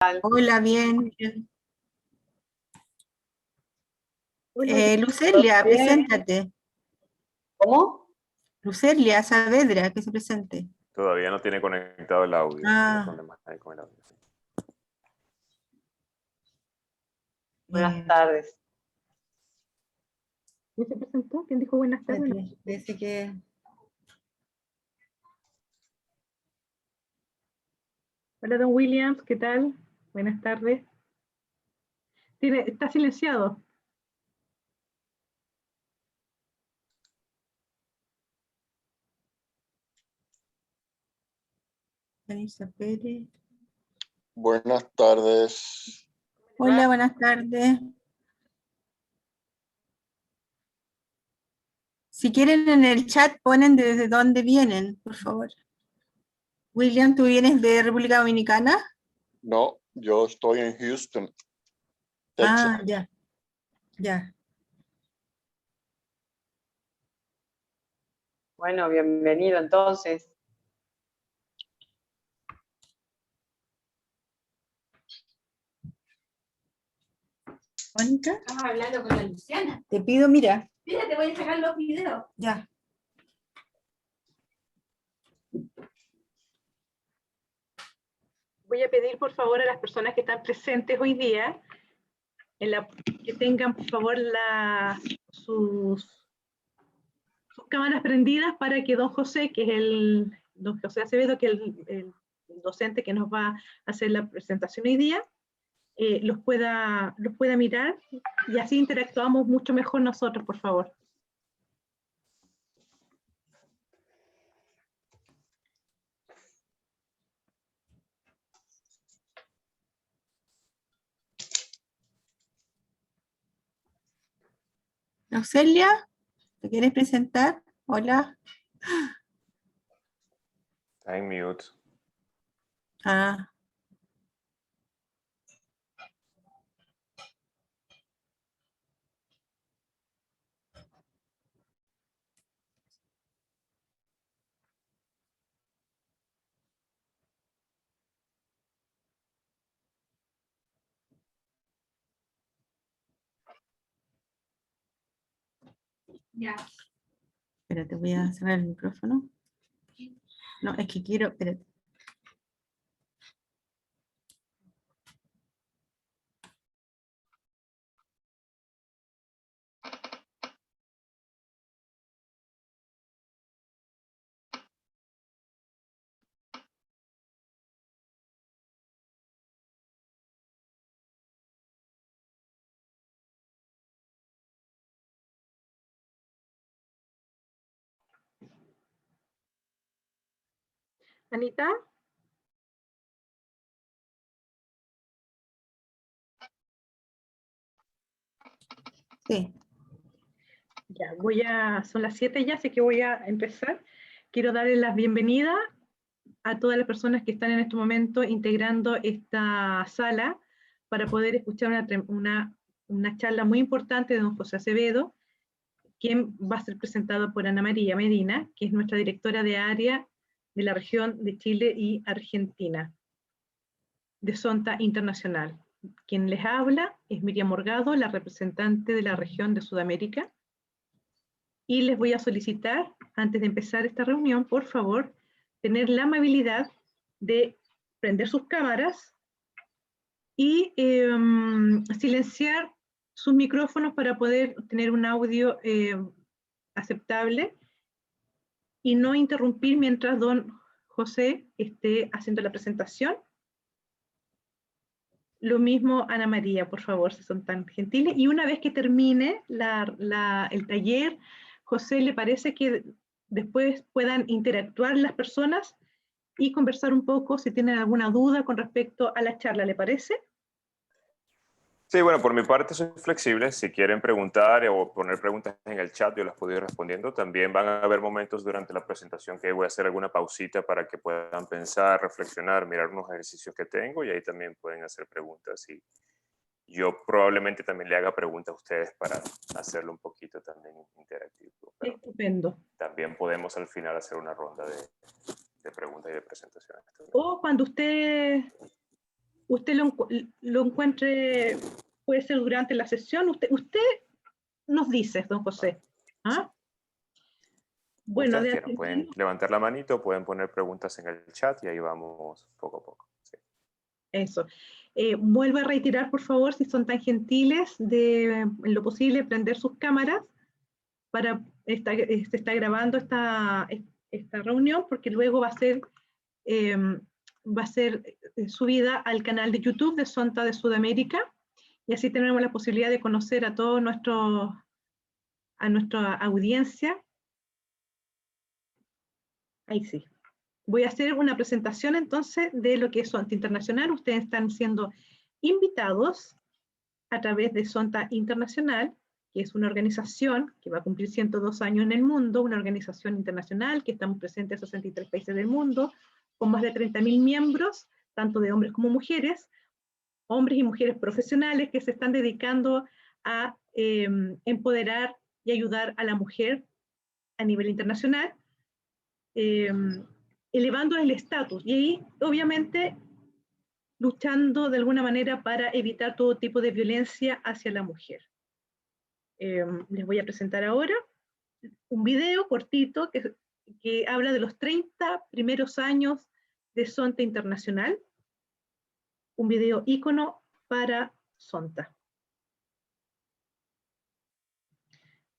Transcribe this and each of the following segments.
Hola, bien. Hola, ¿todo Lucelia, bien? preséntate. ¿Cómo? Lucelia Saavedra, que se presente. Todavía no tiene conectado el audio, tiene Ah, problemas ahí con el audio. Buenas eh, tardes. ¿Ya se presentó? ¿Quién dijo buenas tardes? No. Dice que... Hola, don Williams, ¿qué tal? Buenas tardes. Está silenciado. Vanessa Pérez. Buenas tardes. Hola, buenas tardes. Si quieren en el chat ponen desde dónde vienen, por favor. William, ¿tú vienes de República Dominicana? No, yo estoy en Houston, Ah, Texas. ya. Bueno, bienvenido entonces. Mónica, Estamos hablando con la Luciana. te pido, mira. Mira, te voy a sacar los videos. Ya. Voy a pedir, por favor, a las personas que están presentes hoy día, que tengan, por favor, sus cámaras prendidas para que don José, que es don José Acevedo, que es el docente que nos va a hacer la presentación hoy día, los pueda mirar y así interactuamos mucho mejor nosotros, por favor. Lucelia, ¿te quieres presentar? Hola. Está en mute. Ah, Ya. espérate, voy a cerrar el micrófono. No, es que quiero, espérate. Anita. Sí. Ya, son las 7 ya, así que voy a empezar. Quiero darles la bienvenida a todas las personas que están en este momento integrando esta sala para poder escuchar una charla muy importante de don José Acevedo, quien va a ser presentado por Ana María Medina, que es nuestra directora de área de la región de Chile y Argentina, de Sonta Internacional. Quien les habla es Miriam Morgado, la representante de la región de Sudamérica, y les voy a solicitar, antes de empezar esta reunión, por favor, tener la amabilidad de prender sus cámaras y silenciar sus micrófonos para poder tener un audio aceptable y no interrumpir mientras don José esté haciendo la presentación. Lo mismo Ana María, por favor, si son tan gentiles. Y una vez que termine el taller, José, ¿le parece que después puedan interactuar las personas y conversar un poco si tienen alguna duda con respecto a la charla? ¿Le parece? Sí, bueno, por mi parte soy flexible. Si quieren preguntar o poner preguntas en el chat, yo las puedo ir respondiendo. También van a haber momentos durante la presentación que voy a hacer alguna pausita para que puedan pensar, reflexionar, mirar unos ejercicios que tengo y ahí también pueden hacer preguntas. Y yo probablemente también le haga preguntas a ustedes para hacerlo un poquito también interactivo. Pero Estupendo. también podemos al final hacer una ronda de preguntas y de presentaciones. O cuando usted usted lo encuentre, puede ser durante la sesión, usted nos dice, don José. ¿Ah? Bueno, Ustedes quieran, pueden levantar la manito, pueden poner preguntas en el chat y ahí vamos poco a poco. Sí. Eso. Vuelvo a reiterar, por favor, si son tan gentiles, de en lo posible prender sus cámaras para se está grabando esta reunión, porque luego va a ser subida al canal de YouTube de Sonta de Sudamérica, y así tenemos la posibilidad de conocer a toda nuestra audiencia. Ahí sí. Voy a hacer una presentación entonces de lo que es Sonta Internacional. Ustedes están siendo invitados a través de Sonta Internacional, que es una organización que va a cumplir 102 años en el mundo, una organización internacional que estamos presentes en 63 países del mundo, con más de 30.000 miembros, tanto de hombres como mujeres, hombres y mujeres profesionales que se están dedicando a empoderar y ayudar a la mujer a nivel internacional, elevando el estatus y ahí, obviamente, luchando de alguna manera para evitar todo tipo de violencia hacia la mujer. Les voy a presentar ahora un video cortito que habla de los 30 primeros años de Sonta Internacional, un video ícono para Sonta.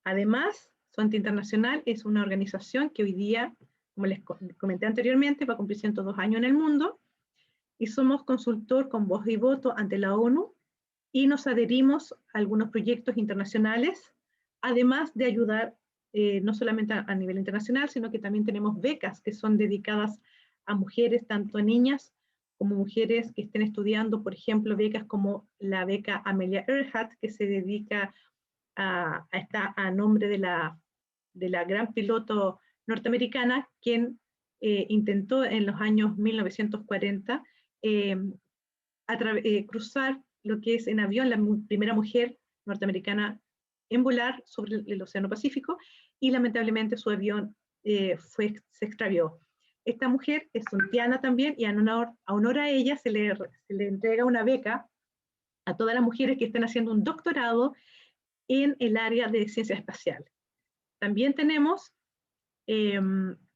Además, Sonta Internacional es una organización que hoy día, como les comenté anteriormente, va a cumplir 102 años en el mundo, y somos consultor con voz y voto ante la ONU, y nos adherimos a algunos proyectos internacionales, además de ayudar no solamente a nivel internacional, sino que también tenemos becas que son dedicadas a mujeres, tanto a niñas como mujeres que estén estudiando, por ejemplo, becas como la beca Amelia Earhart, que se dedica a nombre de la gran piloto norteamericana, quien intentó en los años 1940 cruzar lo que es en avión, la primera mujer norteamericana en volar sobre el Océano Pacífico, y lamentablemente su avión se extravió. Esta mujer es sontiana también, y en honor a ella se le entrega una beca a todas las mujeres que estén haciendo un doctorado en el área de ciencia espacial. También tenemos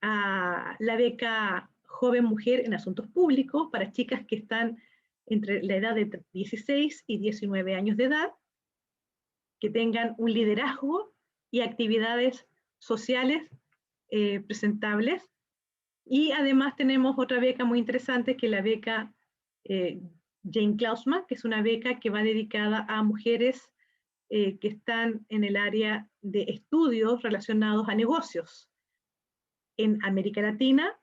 a la beca Joven Mujer en Asuntos Públicos para chicas que están entre la edad de 16 y 19 años de edad, que tengan un liderazgo y actividades sociales presentables. Y además tenemos otra beca muy interesante, que es la beca Jane Klausman, que es una beca que va dedicada a mujeres que están en el área de estudios relacionados a negocios. En América Latina,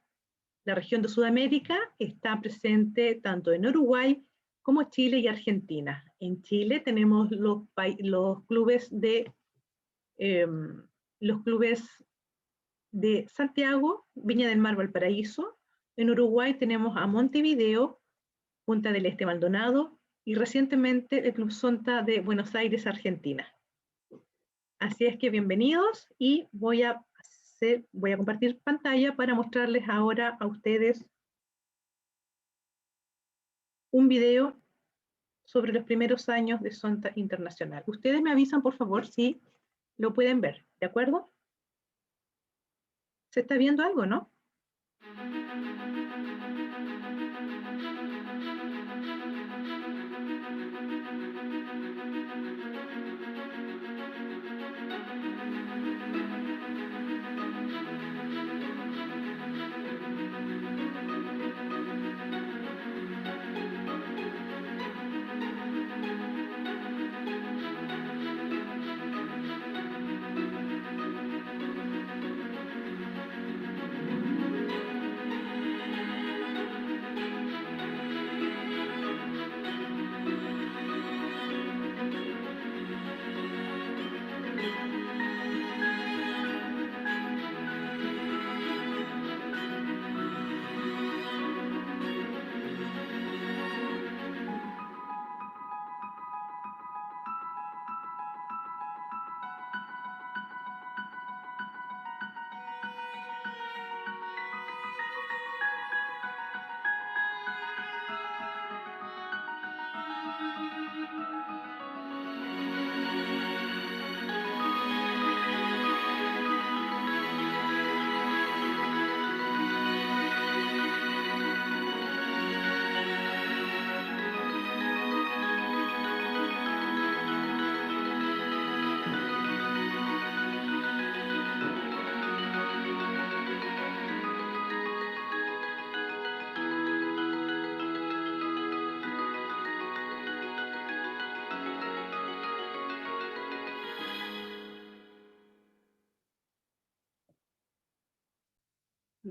la región de Sudamérica está presente tanto en Uruguay como Chile y Argentina. En Chile tenemos los clubes de Santiago, Viña del Mar, Valparaíso. En Uruguay tenemos a Montevideo, Punta del Este, Maldonado, y recientemente el Club Sonta de Buenos Aires, Argentina. Así es que bienvenidos, y voy a compartir pantalla para mostrarles ahora a ustedes un video sobre los primeros años de Sonta Internacional. Ustedes me avisan, por favor, si lo pueden ver, ¿de acuerdo? ¿Se está viendo algo, no?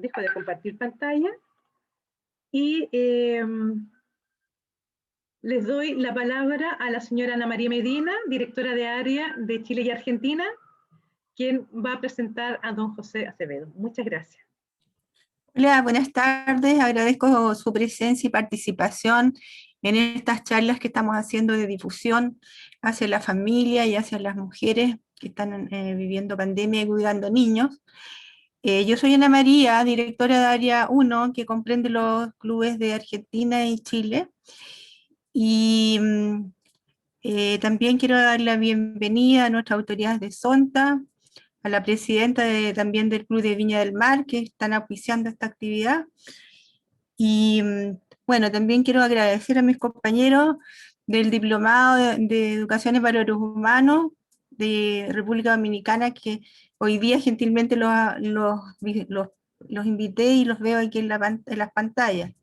dejo de compartir pantalla y les doy la palabra a la señora Ana María Medina, directora de área de Chile y Argentina, quien va a presentar a don José Acevedo. Muchas gracias. Hola, buenas tardes. Agradezco su presencia y participación en estas charlas que estamos haciendo de difusión hacia la familia y hacia las mujeres que están viviendo pandemia y cuidando niños. Yo soy Ana María, directora de Área 1, que comprende los clubes de Argentina y Chile. Y también quiero dar la bienvenida a nuestras autoridades de SONTA, a la presidenta también del Club de Viña del Mar, que están auspiciando esta actividad. Y bueno, también quiero agradecer a mis compañeros del Diplomado de Educación en Valores Humanos de República Dominicana, que hoy día gentilmente los invité y los veo aquí en las pantallas.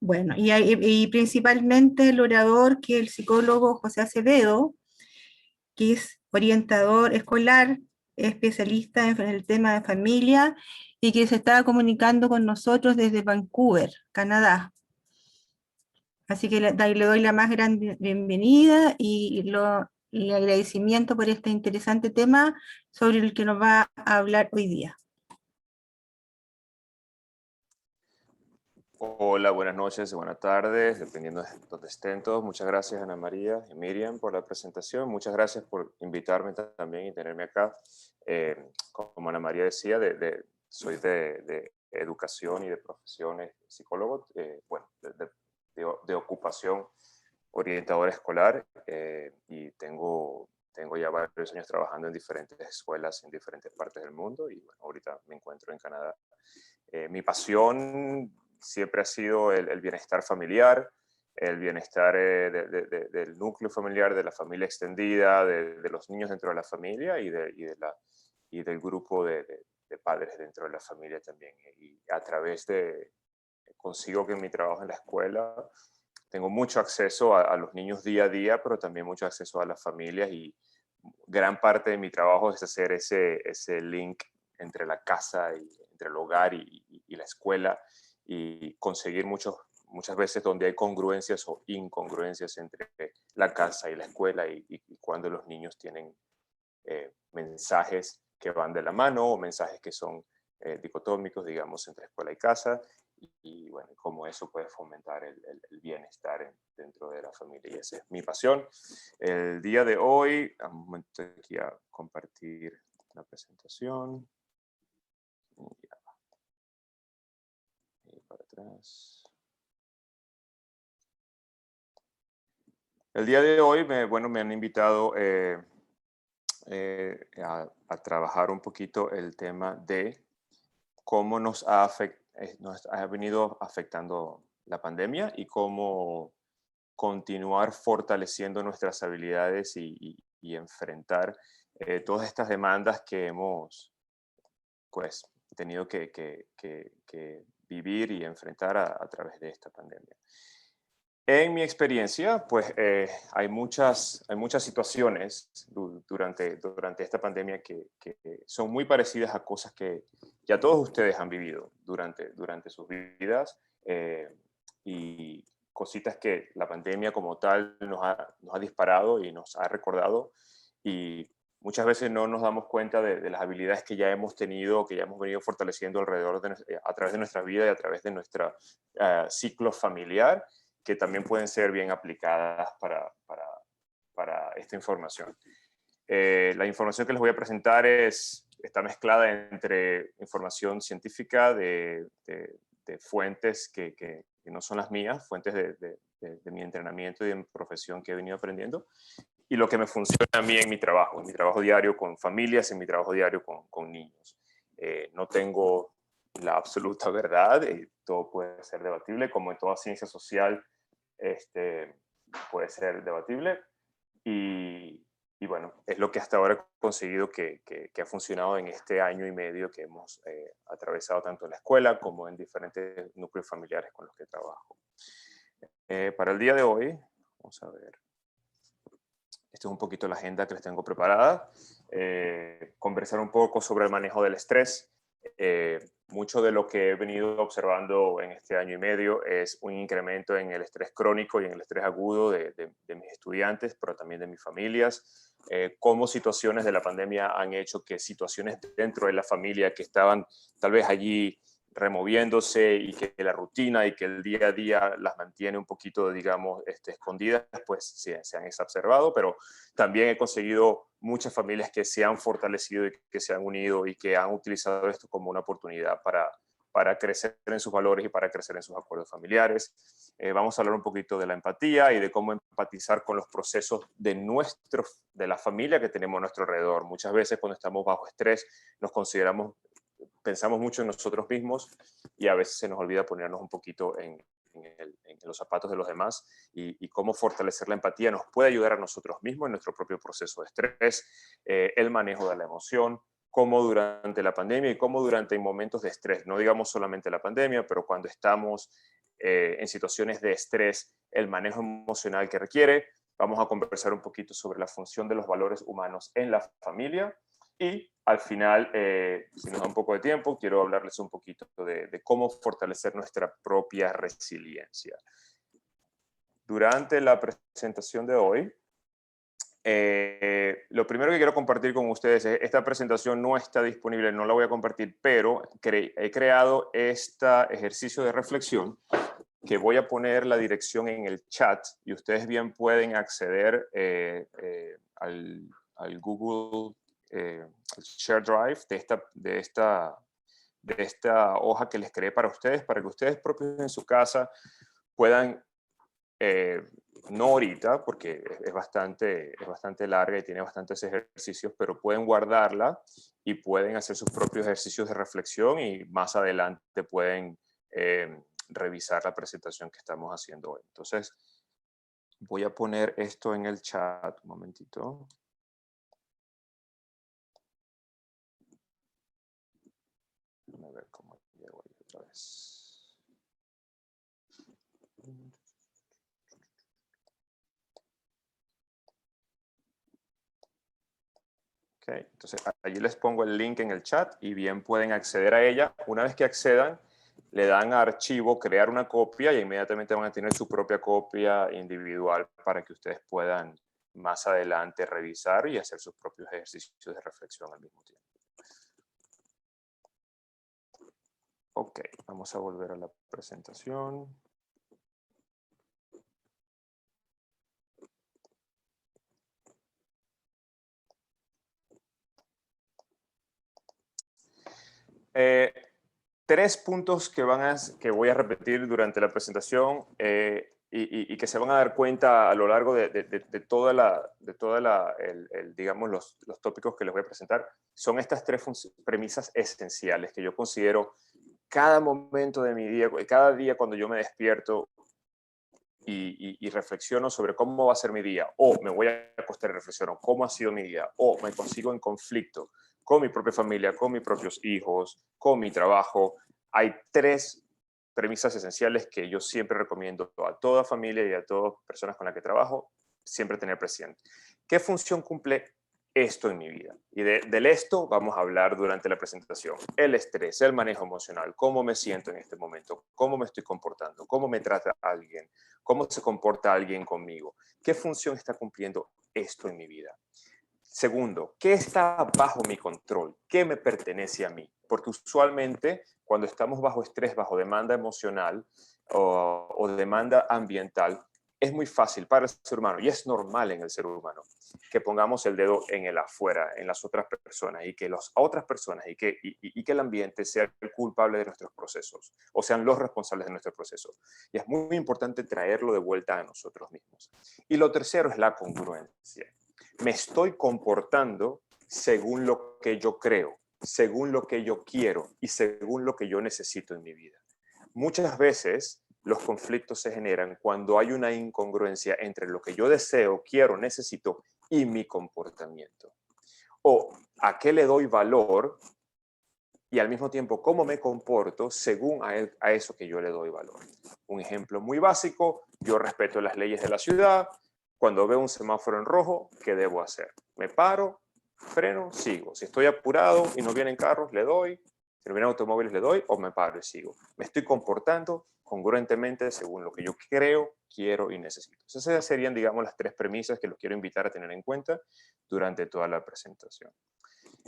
Bueno, y principalmente el orador, que es el psicólogo José Acevedo, que es orientador escolar, especialista en el tema de familia, y que se está comunicando con nosotros desde Vancouver, Canadá. Así que le doy la más grande bienvenida y el agradecimiento por este interesante tema sobre el que nos va a hablar hoy día. Hola, buenas noches, buenas tardes, dependiendo de donde estén todos. Muchas gracias, Ana María y Miriam, por la presentación. Muchas gracias por invitarme también y tenerme acá. Como Ana María decía, soy de educación y de profesión psicólogo, bueno, de ocupación orientador escolar, y tengo ya varios años trabajando en diferentes escuelas en diferentes partes del mundo, y bueno, ahorita me encuentro en Canadá. Mi pasión siempre ha sido el bienestar familiar, el bienestar del núcleo familiar, de la familia extendida, de los niños dentro de la familia y del grupo de padres dentro de la familia también. Y a través consigo que en mi trabajo en la escuela tengo mucho acceso a los niños día a día, pero también mucho acceso a las familias, y gran parte de mi trabajo es hacer ese link entre la casa, entre el hogar y la escuela, y conseguir muchas veces donde hay congruencias o incongruencias entre la casa y la escuela, y cuando los niños tienen mensajes que van de la mano o mensajes que son dicotómicos, digamos, entre escuela y casa, y bueno, cómo eso puede fomentar el bienestar dentro de la familia, y esa es mi pasión. El día de hoy, a un momento aquí a compartir la presentación. Y para atrás. El día de hoy, me han invitado a trabajar un poquito el tema de cómo nos ha venido afectando la pandemia y cómo continuar fortaleciendo nuestras habilidades y enfrentar todas estas demandas que hemos pues tenido que vivir y enfrentar a través de esta pandemia. En mi experiencia, pues hay muchas situaciones durante esta pandemia que son muy parecidas a cosas que ya todos ustedes han vivido durante sus vidas, y cositas que la pandemia como tal nos ha disparado y nos ha recordado, y muchas veces no nos damos cuenta de las habilidades que ya hemos tenido, que ya hemos venido fortaleciendo a través de nuestra vida y a través de nuestro ciclo familiar, que también pueden ser bien aplicadas para esta información. La información que les voy a presentar está mezclada entre información científica de fuentes que no son las mías, fuentes de mi entrenamiento y de mi profesión que he venido aprendiendo, y lo que me funciona a mí en mi trabajo diario con familias, en mi trabajo diario con niños. No tengo la absoluta verdad, todo puede ser debatible, como en toda ciencia social puede ser debatible, y bueno, es lo que hasta ahora he conseguido que ha funcionado en este año y medio que hemos atravesado tanto en la escuela como en diferentes núcleos familiares con los que trabajo. Para el día de hoy, vamos a ver, Esta es un poquito la agenda que les tengo preparada. Conversar un poco sobre el manejo del estrés. Mucho de lo que he venido observando en este año y medio es un incremento en el estrés crónico y en el estrés agudo de mis estudiantes, pero también de mis familias. Cómo situaciones de la pandemia han hecho que situaciones dentro de la familia que estaban tal vez allí removiéndose y que la rutina y que el día a día las mantiene un poquito, digamos, escondidas, pues se han exacerbado, pero también he conseguido muchas familias que se han fortalecido y que se han unido y que han utilizado esto como una oportunidad para crecer en sus valores y para crecer en sus acuerdos familiares. Vamos a hablar un poquito de la empatía y de cómo empatizar con los procesos de la familia que tenemos a nuestro alrededor. Muchas veces cuando estamos bajo estrés pensamos mucho en nosotros mismos y a veces se nos olvida ponernos un poquito en los zapatos de los demás y cómo fortalecer la empatía nos puede ayudar a nosotros mismos en nuestro propio proceso de estrés, el manejo de la emoción, cómo durante la pandemia y cómo durante momentos de estrés, no digamos solamente la pandemia, pero cuando estamos en situaciones de estrés, el manejo emocional que requiere. Vamos a conversar un poquito sobre la función de los valores humanos en la familia. Y al final, si nos da un poco de tiempo, quiero hablarles un poquito de cómo fortalecer nuestra propia resiliencia. Durante la presentación de hoy, lo primero que quiero compartir con ustedes es, esta presentación no está disponible, no la voy a compartir, pero he creado este ejercicio de reflexión que voy a poner la dirección en el chat y ustedes bien pueden acceder al Google Share Drive de esta hoja que les creé para que ustedes propios en su casa puedan, no ahorita, porque es bastante larga y tiene bastantes ejercicios, pero pueden guardarla y pueden hacer sus propios ejercicios de reflexión y más adelante pueden revisar la presentación que estamos haciendo hoy. Entonces, voy a poner esto en el chat, un momentito. A ver cómo llego ahí otra vez. Ok, entonces allí les pongo el link en el chat y bien pueden acceder a ella. Una vez que accedan, le dan a archivo, crear una copia y inmediatamente van a tener su propia copia individual para que ustedes puedan más adelante revisar y hacer sus propios ejercicios de reflexión al mismo tiempo. Ok, vamos a volver a la presentación. Tres puntos que voy a repetir durante la presentación y que se van a dar cuenta a lo largo de digamos, los tópicos que les voy a presentar. Son estas tres premisas esenciales que yo considero cada momento de mi día, cada día cuando yo me despierto y reflexiono sobre cómo va a ser mi día, o me voy a acostar y reflexiono cómo ha sido mi día, o me consigo en conflicto con mi propia familia, con mis propios hijos, con mi trabajo. Hay tres premisas esenciales que yo siempre recomiendo a toda familia y a todas personas con las que trabajo, siempre tener presente. ¿Qué función cumple esto en mi vida? Y del esto vamos a hablar durante la presentación. El estrés, el manejo emocional, cómo me siento en este momento, cómo me estoy comportando, cómo me trata alguien, cómo se comporta alguien conmigo. ¿Qué función está cumpliendo esto en mi vida? Segundo, ¿qué está bajo mi control? ¿Qué me pertenece a mí? Porque usualmente cuando estamos bajo estrés, bajo demanda emocional o demanda ambiental, es muy fácil para el ser humano, y es normal en el ser humano, que pongamos el dedo en el afuera, en las otras personas, y que las otras personas y que el ambiente sea el culpable de nuestros procesos, o sean los responsables de nuestro proceso. Y es muy importante traerlo de vuelta a nosotros mismos. Y lo tercero es la congruencia. Me estoy comportando según lo que yo creo, según lo que yo quiero y según lo que yo necesito en mi vida. Muchas veces los conflictos se generan cuando hay una incongruencia entre lo que yo deseo, quiero, necesito y mi comportamiento. O a qué le doy valor y al mismo tiempo cómo me comporto según a eso que yo le doy valor. Un ejemplo muy básico, yo respeto las leyes de la ciudad, Cuando veo un semáforo en rojo, ¿qué debo hacer? Me paro, freno, sigo. Si estoy apurado y no vienen carros, le doy. Si no vienen automóviles, le doy o me paro y sigo. Me estoy comportando congruentemente según lo que yo creo, quiero y necesito. Esas serían, digamos, las 3 premisas que los quiero invitar a tener en cuenta durante toda la presentación.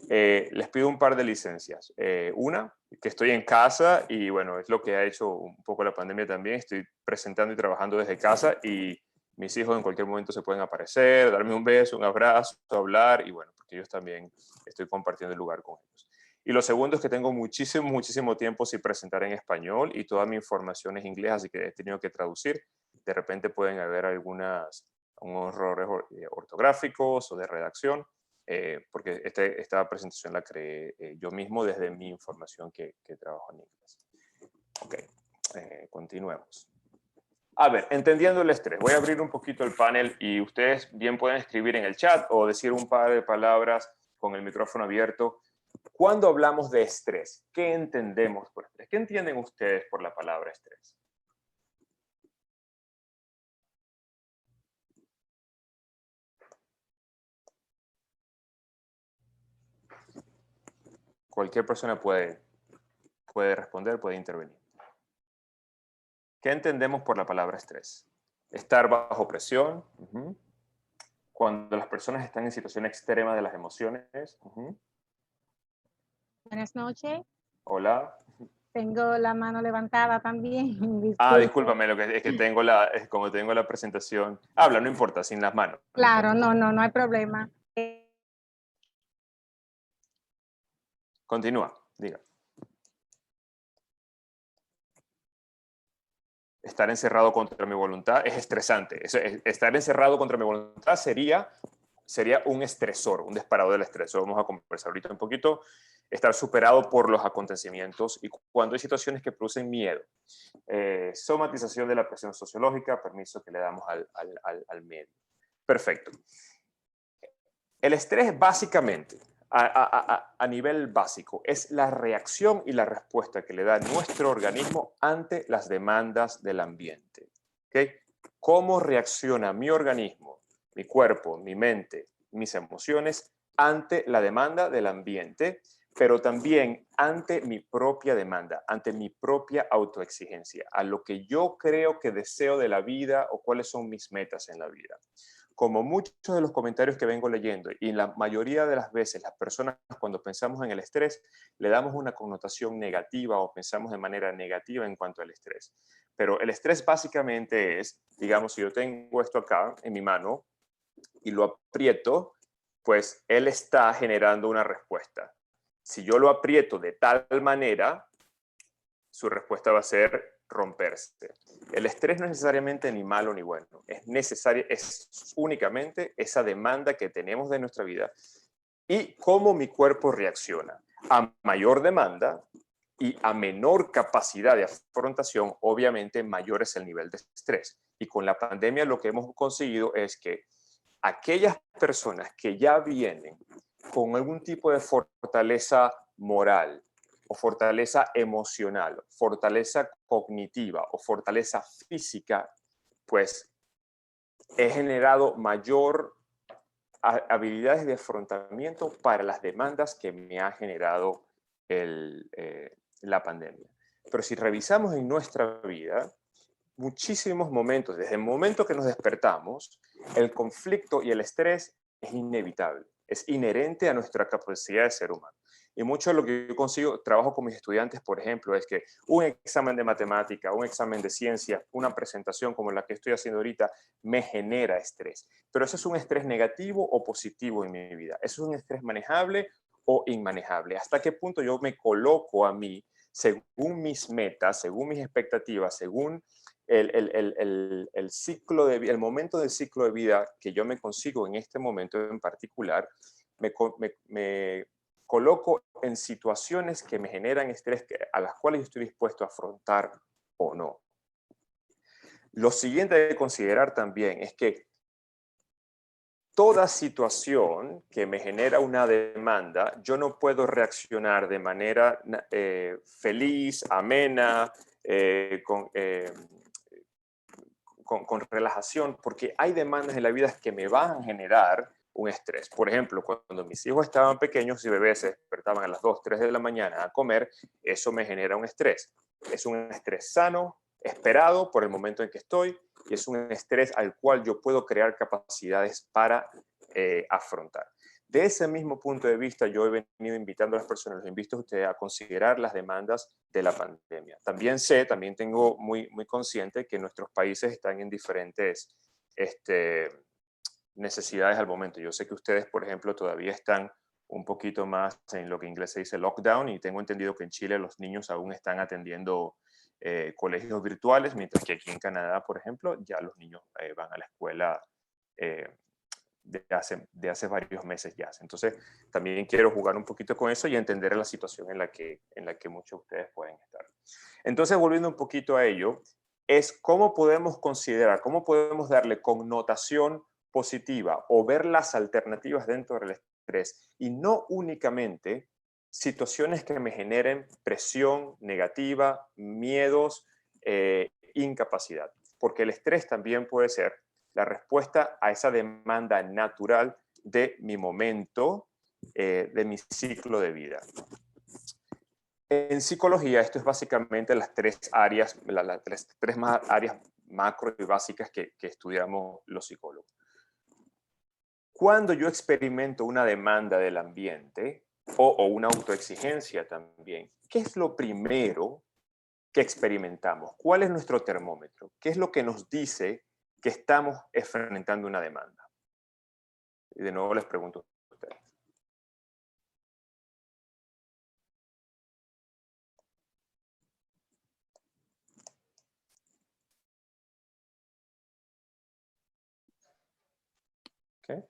Les pido un par de licencias. Una, que estoy en casa y bueno, es lo que ha hecho un poco la pandemia también. Estoy presentando y trabajando desde casa y mis hijos en cualquier momento se pueden aparecer, darme un beso, un abrazo, hablar y bueno, porque ellos también estoy compartiendo el lugar con ellos. Y lo segundo es que tengo muchísimo tiempo sin presentar en español y toda mi información es inglés, así que he tenido que traducir. De repente pueden haber unos errores ortográficos o de redacción. Porque esta presentación la creé yo mismo desde mi información que trabajo en inglés. Ok, continuemos. A ver, entendiendo el estrés, voy a abrir un poquito el panel y ustedes bien pueden escribir en el chat o decir un par de palabras con el micrófono abierto. Cuando hablamos de estrés, ¿qué entendemos por estrés? ¿Qué entienden ustedes por la palabra estrés? Cualquier persona puede responder, puede intervenir. ¿Qué entendemos por la palabra estrés? Estar bajo presión. Cuando las personas están en situación extrema de las emociones. Buenas noches. Hola. Tengo la mano levantada también. Discúlpame, lo que es que tengo como tengo la presentación. Habla, no importa, sin las manos. Claro, no hay problema. Continúa, diga. Estar encerrado contra mi voluntad es estresante. Estar encerrado contra mi voluntad sería un estresor, un disparador del estrés. Vamos a conversar ahorita un poquito. Estar superado por los acontecimientos y cuando hay situaciones que producen miedo. Somatización de la presión sociológica, permiso que le damos al medio. Perfecto. El estrés básicamente, a nivel básico, es la reacción y la respuesta que le da nuestro organismo ante las demandas del ambiente. ¿Okay? ¿Cómo reacciona mi organismo, mi cuerpo, mi mente, mis emociones ante la demanda del ambiente, pero también ante mi propia demanda, ante mi propia autoexigencia, a lo que yo creo que deseo de la vida o cuáles son mis metas en la vida? Como muchos de los comentarios que vengo leyendo, y la mayoría de las veces las personas cuando pensamos en el estrés, le damos una connotación negativa o pensamos de manera negativa en cuanto al estrés. Pero el estrés básicamente es, digamos, si yo tengo esto acá en mi mano y lo aprieto, pues él está generando una respuesta. Si yo lo aprieto de tal manera, su respuesta va a ser romperse. El estrés no es necesariamente ni malo ni bueno, es únicamente esa demanda que tenemos de nuestra vida y cómo mi cuerpo reacciona. A mayor demanda y a menor capacidad de afrontación, obviamente mayor es el nivel de estrés. Y con la pandemia lo que hemos conseguido es que aquellas personas que ya vienen con algún tipo de fortaleza moral, o fortaleza emocional, fortaleza cognitiva o fortaleza física, pues he generado mayor habilidades de afrontamiento para las demandas que me ha generado la pandemia. Pero si revisamos en nuestra vida, muchísimos momentos, desde el momento que nos despertamos, el conflicto y el estrés es inevitable, es inherente a nuestra capacidad de ser humano. Y mucho de lo que yo consigo, trabajo con mis estudiantes, por ejemplo, es que un examen de matemática, un examen de ciencia, una presentación como la que estoy haciendo ahorita, me genera estrés. Pero eso es un estrés negativo o positivo en mi vida. Eso es un estrés manejable o inmanejable. ¿Hasta qué punto yo me coloco a mí según mis metas, según mis expectativas, según el ciclo de vida, el momento del ciclo de vida que yo me consigo en este momento en particular, me coloco en situaciones que me generan estrés a las cuales yo estoy dispuesto a afrontar o no? Lo siguiente de considerar también es que toda situación que me genera una demanda, yo no puedo reaccionar de manera con relajación, porque hay demandas en la vida que me van a generar un estrés. Por ejemplo, cuando mis hijos estaban pequeños y bebés se despertaban a las 2, 3 de la mañana a comer, eso me genera un estrés. Es un estrés sano, esperado por el momento en que estoy, y es un estrés al cual yo puedo crear capacidades para afrontar. De ese mismo punto de vista, yo he venido invitando a las personas, los invito a ustedes a considerar las demandas de la pandemia. También tengo muy consciente que nuestros países están en diferentes necesidades al momento. Yo sé que ustedes, por ejemplo, todavía están un poquito más en lo que en inglés se dice lockdown, y tengo entendido que en Chile los niños aún están atendiendo colegios virtuales, mientras que aquí en Canadá, por ejemplo, ya los niños van a la escuela de hace varios meses ya. Entonces, también quiero jugar un poquito con eso y entender la situación en la que muchos de ustedes pueden estar. Entonces, volviendo un poquito a ello, es cómo podemos considerar, cómo podemos darle connotación positiva o ver las alternativas dentro del estrés, y no únicamente situaciones que me generen presión negativa, miedos, incapacidad, porque el estrés también puede ser la respuesta a esa demanda natural de mi momento, de mi ciclo de vida. En psicología, esto es básicamente las tres áreas, las tres áreas macro y básicas que estudiamos los psicólogos. Cuando yo experimento una demanda del ambiente o una autoexigencia también, ¿qué es lo primero que experimentamos? ¿Cuál es nuestro termómetro? ¿Qué es lo que nos dice que estamos enfrentando una demanda? Y de nuevo les pregunto a ustedes. ¿Okay?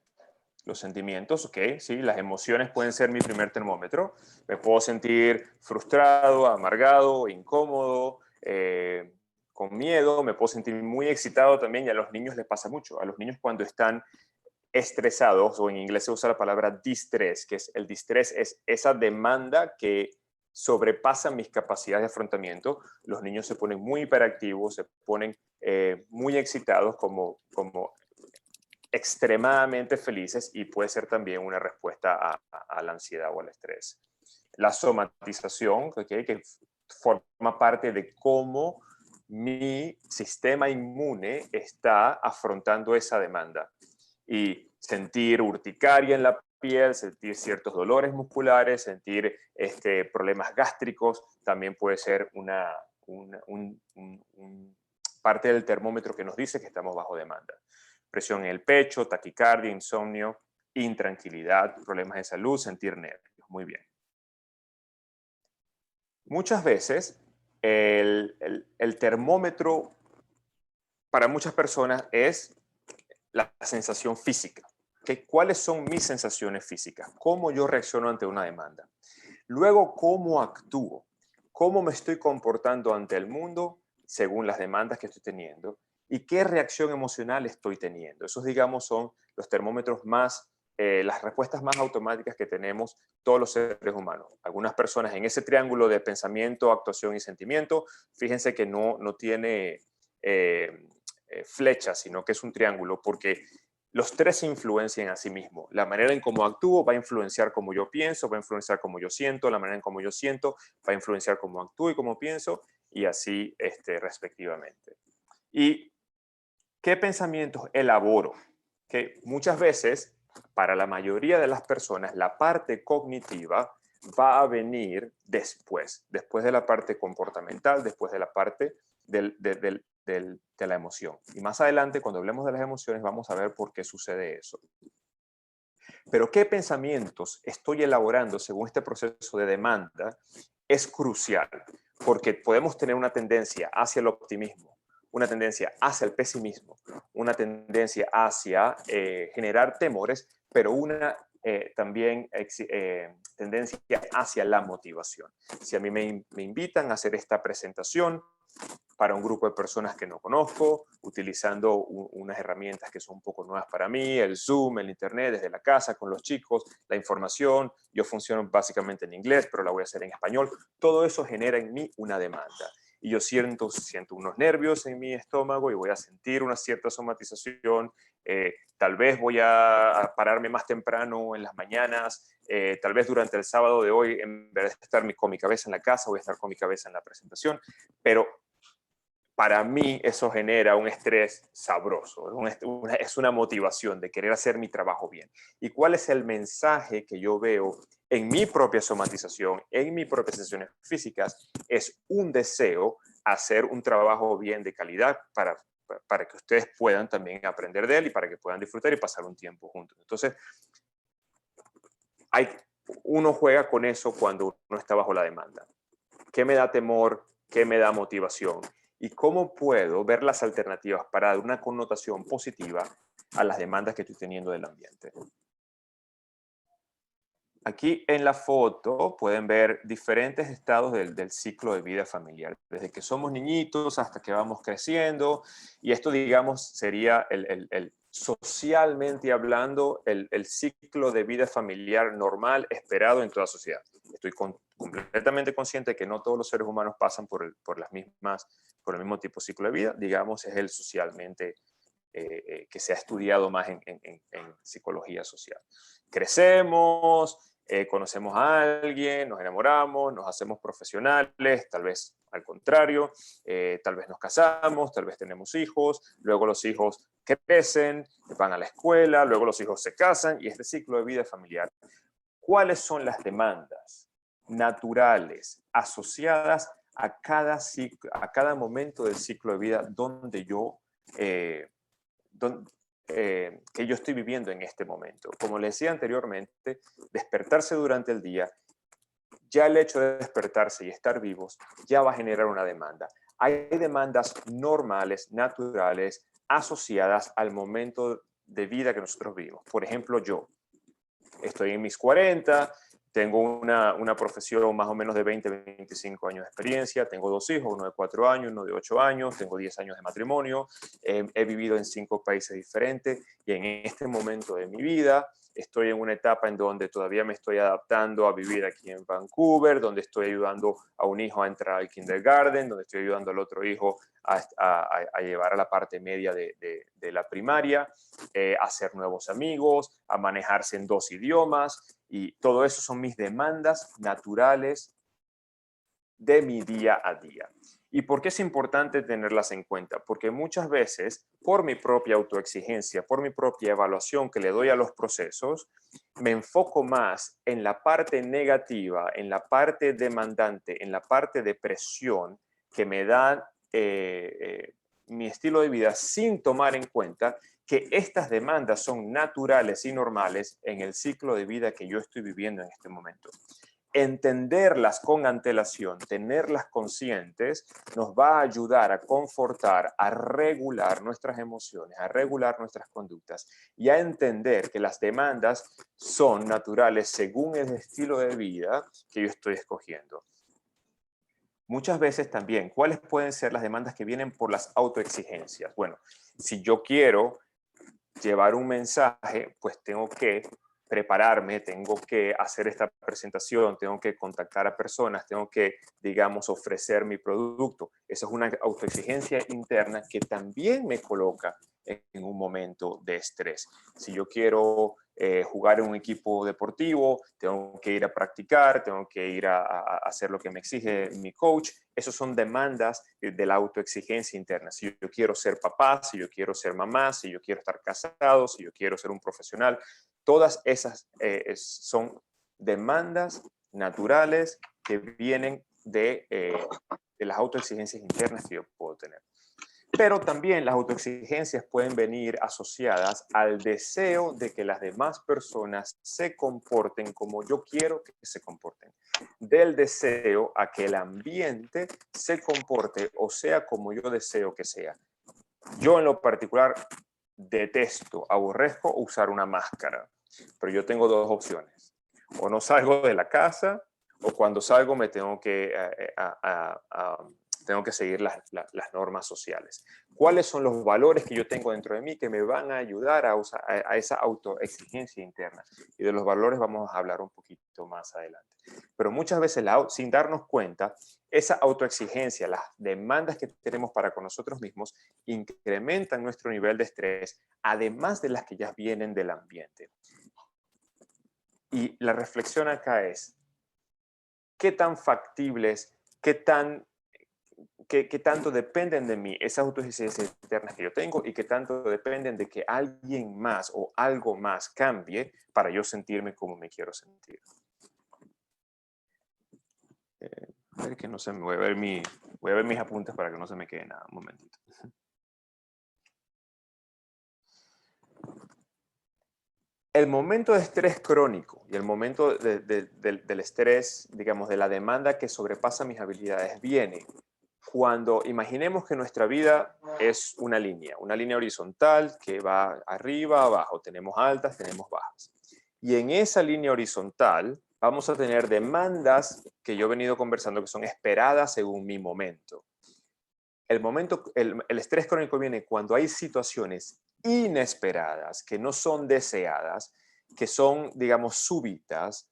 Los sentimientos, ok, sí, las emociones pueden ser mi primer termómetro. Me puedo sentir frustrado, amargado, incómodo, con miedo, me puedo sentir muy excitado también, y a los niños les pasa mucho. A los niños cuando están estresados, o en inglés se usa la palabra distress, que es el distress es esa demanda que sobrepasa mis capacidades de afrontamiento. Los niños se ponen muy hiperactivos, se ponen muy excitados, como extremadamente felices, y puede ser también una respuesta a la ansiedad o al estrés. La somatización, ¿okay? Que forma parte de cómo mi sistema inmune está afrontando esa demanda. Y sentir urticaria en la piel, sentir ciertos dolores musculares, sentir problemas gástricos, también puede ser una parte del termómetro que nos dice que estamos bajo demanda. Presión en el pecho, taquicardia, insomnio, intranquilidad, problemas de salud, sentir nervios. Muy bien. Muchas veces el termómetro para muchas personas es la sensación física. ¿Okay? ¿Cuáles son mis sensaciones físicas? ¿Cómo yo reacciono ante una demanda? Luego, ¿cómo actúo? ¿Cómo me estoy comportando ante el mundo según las demandas que estoy teniendo? ¿Y qué reacción emocional estoy teniendo? Esos, digamos, son los termómetros más, las respuestas más automáticas que tenemos todos los seres humanos. Algunas personas en ese triángulo de pensamiento, actuación y sentimiento, fíjense que no tiene flechas, sino que es un triángulo, porque los tres se influencian a sí mismos. La manera en cómo actúo va a influenciar cómo yo pienso, va a influenciar cómo yo siento, la manera en cómo yo siento va a influenciar cómo actúo y cómo pienso, y así respectivamente. ¿Y qué pensamientos elaboro? Que muchas veces, para la mayoría de las personas, la parte cognitiva va a venir después de la parte comportamental, después de la parte de la emoción. Y más adelante, cuando hablemos de las emociones, vamos a ver por qué sucede eso. Pero qué pensamientos estoy elaborando según este proceso de demanda es crucial, porque podemos tener una tendencia hacia el optimismo, una tendencia hacia el pesimismo, una tendencia hacia generar temores, pero una también tendencia hacia la motivación. Si a mí me invitan a hacer esta presentación para un grupo de personas que no conozco, utilizando unas herramientas que son un poco nuevas para mí, el Zoom, el Internet, desde la casa, con los chicos, la información, yo funciono básicamente en inglés, pero la voy a hacer en español, todo eso genera en mí una demanda. y yo siento unos nervios en mi estómago y voy a sentir una cierta somatización. Tal vez voy a pararme más temprano en las mañanas, tal vez durante el sábado de hoy, en vez de estar con mi cabeza en la casa, voy a estar con mi cabeza en la presentación, pero para mí eso genera un estrés sabroso, es una motivación de querer hacer mi trabajo bien. ¿Y cuál es el mensaje que yo veo en mi propia somatización, en mis propias sesiones físicas? Es un deseo hacer un trabajo bien de calidad para que ustedes puedan también aprender de él y para que puedan disfrutar y pasar un tiempo juntos. Entonces, uno juega con eso cuando uno está bajo la demanda. ¿Qué me da temor? ¿Qué me da motivación? ¿Y cómo puedo ver las alternativas para dar una connotación positiva a las demandas que estoy teniendo del ambiente? Aquí en la foto pueden ver diferentes estados del ciclo de vida familiar, desde que somos niñitos hasta que vamos creciendo, y esto, digamos, sería socialmente hablando, el ciclo de vida familiar normal esperado en toda sociedad. Estoy completamente consciente de que no todos los seres humanos pasan por el mismo tipo de ciclo de vida, digamos, es el socialmente que se ha estudiado más en psicología social. Crecemos, conocemos a alguien, nos enamoramos, nos hacemos profesionales, tal vez al contrario, tal vez nos casamos, tal vez tenemos hijos, luego los hijos crecen, van a la escuela, luego los hijos se casan y este ciclo de vida familiar. ¿Cuáles son las demandas naturales asociadas a cada momento del ciclo de vida donde yo que yo estoy viviendo en este momento? Como les decía anteriormente, despertarse durante el día, ya el hecho de despertarse y estar vivos ya va a generar una demanda. Hay demandas normales, naturales, asociadas al momento de vida que nosotros vivimos. Por ejemplo, yo estoy en mis 40, tengo una profesión más o menos de 20, 25 años de experiencia, tengo 2 hijos, uno de 4 años, uno de 8 años, tengo 10 años de matrimonio, he vivido en 5 países diferentes y en este momento de mi vida estoy en una etapa en donde todavía me estoy adaptando a vivir aquí en Vancouver, donde estoy ayudando a un hijo a entrar al kindergarten, donde estoy ayudando al otro hijo a llevar a la parte media de la primaria, a hacer nuevos amigos, a manejarse en 2 idiomas, y todo eso son mis demandas naturales de mi día a día. ¿Y por qué es importante tenerlas en cuenta? Porque muchas veces, por mi propia autoexigencia, por mi propia evaluación que le doy a los procesos, me enfoco más en la parte negativa, en la parte demandante, en la parte de presión que me da mi estilo de vida, sin tomar en cuenta que estas demandas son naturales y normales en el ciclo de vida que yo estoy viviendo en este momento. Entenderlas con antelación, tenerlas conscientes, nos va a ayudar a confortar, a regular nuestras emociones, a regular nuestras conductas y a entender que las demandas son naturales según el estilo de vida que yo estoy escogiendo. Muchas veces también, ¿cuáles pueden ser las demandas que vienen por las autoexigencias? Bueno, si yo quiero llevar un mensaje, pues tengo que prepararme, tengo que hacer esta presentación, tengo que contactar a personas, tengo que, digamos, ofrecer mi producto. Esa es una autoexigencia interna que también me coloca en un momento de estrés. Si yo quiero jugar en un equipo deportivo, tengo que ir a practicar, tengo que ir a hacer lo que me exige mi coach. Esas son demandas de la autoexigencia interna. Si yo quiero ser papá, si yo quiero ser mamá, si yo quiero estar casado, si yo quiero ser un profesional, todas esas son demandas naturales que vienen de las autoexigencias internas que yo puedo tener. Pero también las autoexigencias pueden venir asociadas al deseo de que las demás personas se comporten como yo quiero que se comporten. Del deseo a que el ambiente se comporte o sea como yo deseo que sea. Yo en lo particular detesto, aborrezco usar una máscara, pero yo tengo 2 opciones. O no salgo de la casa, o cuando salgo me tengo que tengo que seguir las normas sociales. ¿Cuáles son los valores que yo tengo dentro de mí que me van a ayudar a esa autoexigencia interna? Y de los valores vamos a hablar un poquito más adelante. Pero muchas veces, sin darnos cuenta, esa autoexigencia, las demandas que tenemos para con nosotros mismos, incrementan nuestro nivel de estrés, además de las que ya vienen del ambiente. Y la reflexión acá es, ¿qué tan factibles, qué tanto dependen de mí esas autoexigencias internas que yo tengo y qué tanto dependen de que alguien más o algo más cambie para yo sentirme como me quiero sentir? A ver que no se me voy a ver mis apuntes para que no se me quede nada. Un momentito. El momento de estrés crónico y el momento del estrés, digamos, de la demanda que sobrepasa mis habilidades, viene cuando imaginemos que nuestra vida es una línea horizontal que va arriba, abajo. Tenemos altas, tenemos bajas. Y en esa línea horizontal vamos a tener demandas que yo he venido conversando que son esperadas según mi momento. El estrés crónico viene cuando hay situaciones inesperadas, que no son deseadas, que son, digamos, súbitas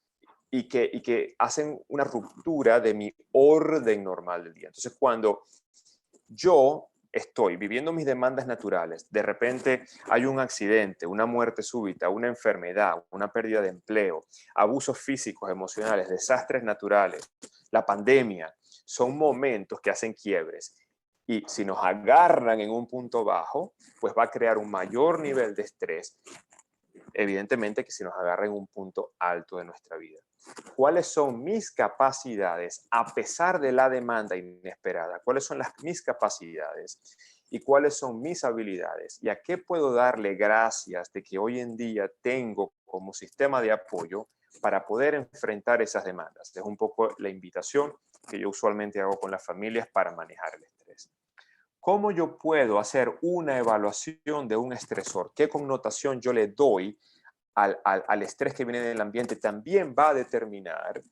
y que hacen una ruptura de mi orden normal del día. Entonces, cuando yo estoy viviendo mis demandas naturales, de repente hay un accidente, una muerte súbita, una enfermedad, una pérdida de empleo, abusos físicos, emocionales, desastres naturales, la pandemia, son momentos que hacen quiebres. Y si nos agarran en un punto bajo, pues va a crear un mayor nivel de estrés, evidentemente, que si nos agarra en un punto alto de nuestra vida. ¿Cuáles son mis capacidades a pesar de la demanda inesperada? ¿Cuáles son mis capacidades? ¿Y cuáles son mis habilidades? ¿Y a qué puedo darle gracias de que hoy en día tengo como sistema de apoyo para poder enfrentar esas demandas? Es un poco la invitación que yo usualmente hago con las familias para manejar el estrés. ¿Cómo yo puedo hacer una evaluación de un estresor? ¿Qué connotación yo le doy al estrés que viene del ambiente? También va a determinar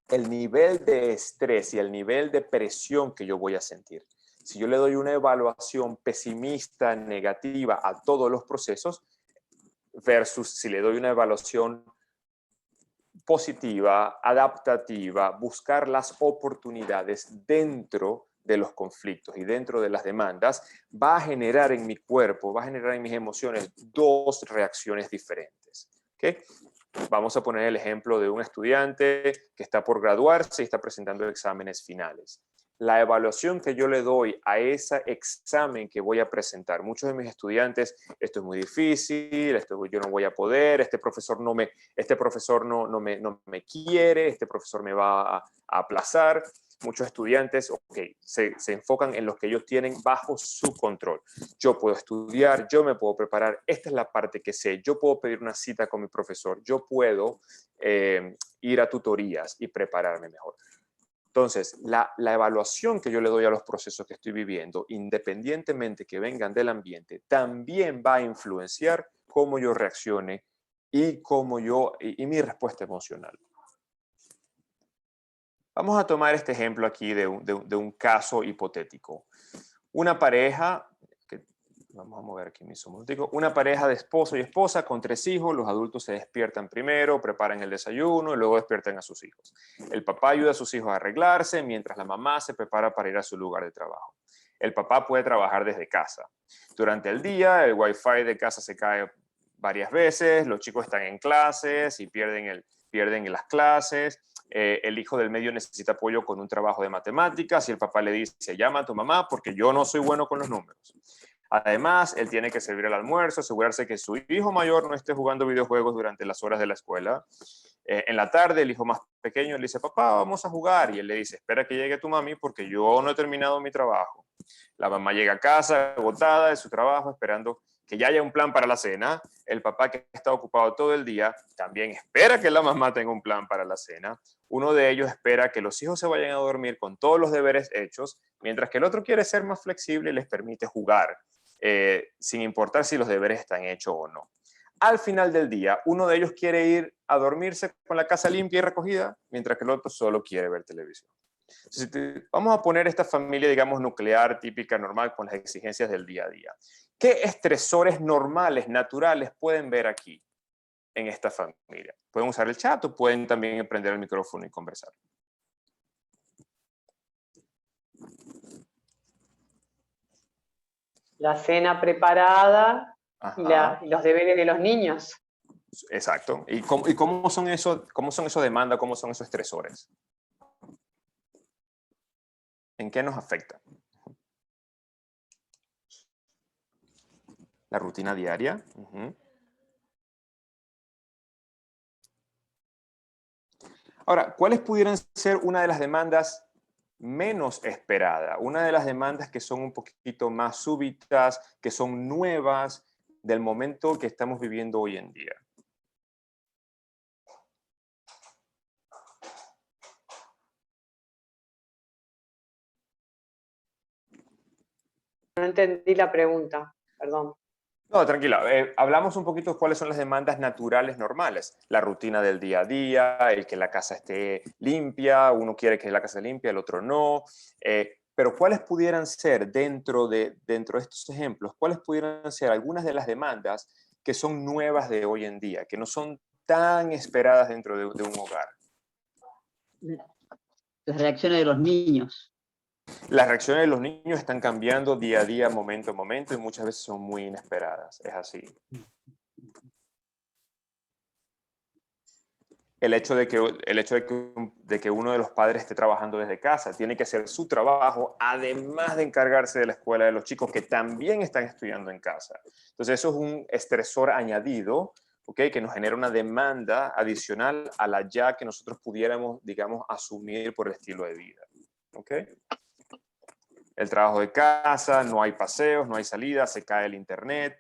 el nivel de estrés y el nivel de presión que yo voy a sentir. Si yo le doy una evaluación pesimista, negativa a todos los procesos, versus si le doy una evaluación positiva, adaptativa, buscar las oportunidades dentro de los conflictos y dentro de las demandas, va a generar en mi cuerpo, va a generar en mis emociones dos reacciones diferentes. ¿Okay? Vamos a poner el ejemplo de un estudiante que está por graduarse y está presentando exámenes finales. La evaluación que yo le doy a ese examen que voy a presentar, muchos de mis estudiantes, esto es muy difícil, yo no voy a poder, este profesor no me quiere, este profesor me va a aplazar. Muchos estudiantes se enfocan en los que ellos tienen bajo su control. Yo puedo estudiar, yo me puedo preparar, esta es la parte que sé, yo puedo pedir una cita con mi profesor, yo puedo ir a tutorías y prepararme mejor. Entonces, la evaluación que yo le doy a los procesos que estoy viviendo, independientemente que vengan del ambiente, también va a influenciar cómo yo reaccione y mi respuesta emocional. Vamos a tomar este ejemplo aquí de un caso hipotético. Una pareja, vamos a mover aquí mi zoom, una pareja de esposo y esposa con 3 hijos, los adultos se despiertan primero, preparan el desayuno y luego despiertan a sus hijos. El papá ayuda a sus hijos a arreglarse mientras la mamá se prepara para ir a su lugar de trabajo. El papá puede trabajar desde casa. Durante el día, el wifi de casa se cae varias veces, los chicos están en clases y pierden las clases. El hijo del medio necesita apoyo con un trabajo de matemáticas y el papá le dice, llama a tu mamá porque yo no soy bueno con los números. Además, él tiene que servir el almuerzo, asegurarse que su hijo mayor no esté jugando videojuegos durante las horas de la escuela. En la tarde, el hijo más pequeño le dice, papá, vamos a jugar. Y él le dice, espera que llegue tu mami porque yo no he terminado mi trabajo. La mamá llega a casa agotada de su trabajo, esperando que ya haya un plan para la cena. El papá, que está ocupado todo el día, también espera que la mamá tenga un plan para la cena. Uno de ellos espera que los hijos se vayan a dormir con todos los deberes hechos, mientras que el otro quiere ser más flexible y les permite jugar, sin importar si los deberes están hechos o no. Al final del día, uno de ellos quiere ir a dormirse con la casa limpia y recogida, mientras que el otro solo quiere ver televisión. Vamos a poner esta familia, digamos, nuclear, típica, normal, con las exigencias del día a día. ¿Qué estresores normales, naturales pueden ver aquí en esta familia? Pueden usar el chat o pueden también prender el micrófono y conversar. La cena preparada y los deberes de los niños. Exacto. ¿Y cómo son esos demandas, cómo son esos estresores? ¿En qué nos afecta? La rutina diaria. Ahora, ¿cuáles pudieran ser una de las demandas menos esperadas? Una de las demandas que son un poquito más súbitas, que son nuevas del momento que estamos viviendo hoy en día. No entendí la pregunta, perdón. No, tranquila. Hablamos un poquito de cuáles son las demandas naturales normales. La rutina del día a día, el que la casa esté limpia, uno quiere que la casa esté limpia, el otro no. Pero ¿cuáles pudieran ser dentro de estos ejemplos? ¿Cuáles pudieran ser algunas de las demandas que son nuevas de hoy en día, que no son tan esperadas dentro de un hogar? Las reacciones de los niños. Las reacciones de los niños están cambiando día a día, momento a momento, y muchas veces son muy inesperadas. Es así. El hecho de que uno de los padres esté trabajando desde casa, tiene que hacer su trabajo, además de encargarse de la escuela de los chicos que también están estudiando en casa. Entonces eso es un estresor añadido, ¿okay? Que nos genera una demanda adicional a la ya que nosotros pudiéramos, digamos, asumir por el estilo de vida. ¿Okay? El trabajo de casa, no hay paseos, no hay salidas, se cae el internet,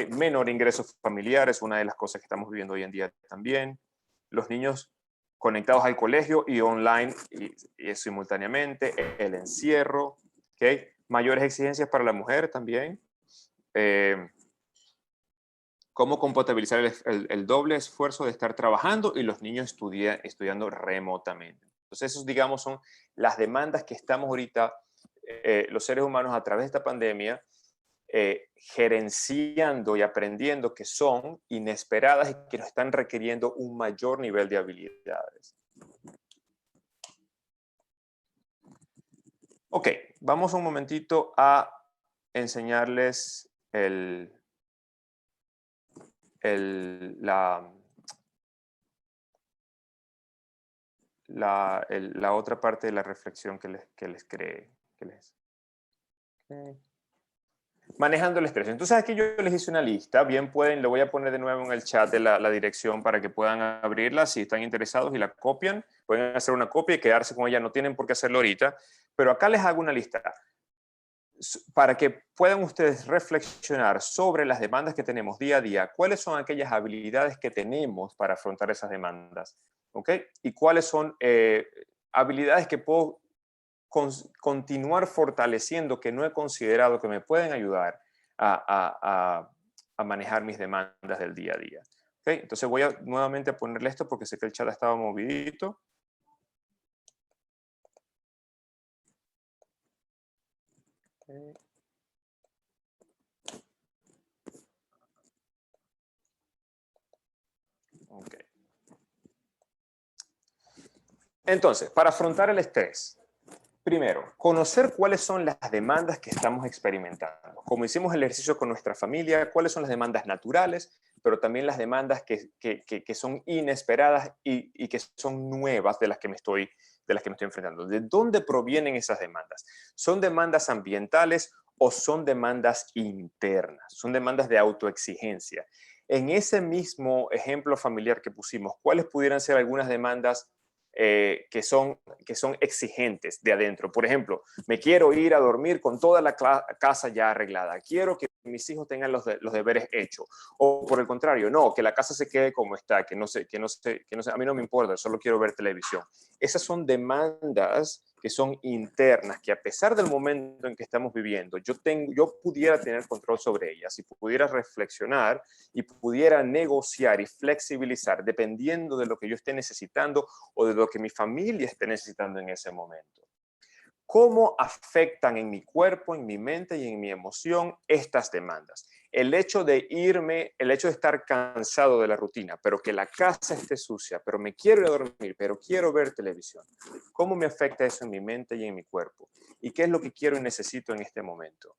menor ingresos familiares, una de las cosas que estamos viviendo hoy en día también. Los niños conectados al colegio y online y simultáneamente, el encierro, ¿okay? Mayores exigencias para la mujer también. Cómo compatibilizar el doble esfuerzo de estar trabajando y los niños estudiando remotamente. Entonces, esos, digamos, son las demandas que estamos ahorita, los seres humanos a través de esta pandemia, gerenciando y aprendiendo que son inesperadas y que nos están requiriendo un mayor nivel de habilidades. Ok, vamos un momentito a enseñarles la otra parte de la reflexión que les creé. Okay. Manejando el estrés. Entonces aquí yo les hice una lista, bien pueden, lo voy a poner de nuevo en el chat de la dirección para que puedan abrirla si están interesados y la copian, pueden hacer una copia y quedarse con ella, no tienen por qué hacerlo ahorita, pero acá les hago una lista para que puedan ustedes reflexionar sobre las demandas que tenemos día a día, cuáles son aquellas habilidades que tenemos para afrontar esas demandas, ¿ok? Y cuáles son habilidades que puedo continuar fortaleciendo que no he considerado que me pueden ayudar a manejar mis demandas del día a día. ¿Okay? Entonces voy a nuevamente ponerle esto porque sé que el chat estaba movidito. Okay. Okay. Entonces, para afrontar el estrés, primero, conocer cuáles son las demandas que estamos experimentando. Como hicimos el ejercicio con nuestra familia, cuáles son las demandas naturales, pero también las demandas que son inesperadas y que son nuevas de las que me estoy enfrentando. ¿De dónde provienen esas demandas? ¿Son demandas ambientales o son demandas internas? Son demandas de autoexigencia. En ese mismo ejemplo familiar que pusimos, ¿cuáles pudieran ser algunas demandas que son exigentes de adentro? Por ejemplo, me quiero ir a dormir con toda la casa ya arreglada. Quiero que mis hijos tengan los deberes hechos. O por el contrario, no, que la casa se quede como está, que no sé, a mí no me importa, solo quiero ver televisión. Esas son demandas que son internas, que a pesar del momento en que estamos viviendo, yo pudiera tener control sobre ellas y pudiera reflexionar y pudiera negociar y flexibilizar dependiendo de lo que yo esté necesitando o de lo que mi familia esté necesitando en ese momento. ¿Cómo afectan en mi cuerpo, en mi mente y en mi emoción estas demandas? El hecho de irme, el hecho de estar cansado de la rutina, pero que la casa esté sucia, pero me quiero ir a dormir, pero quiero ver televisión. ¿Cómo me afecta eso en mi mente y en mi cuerpo? ¿Y qué es lo que quiero y necesito en este momento?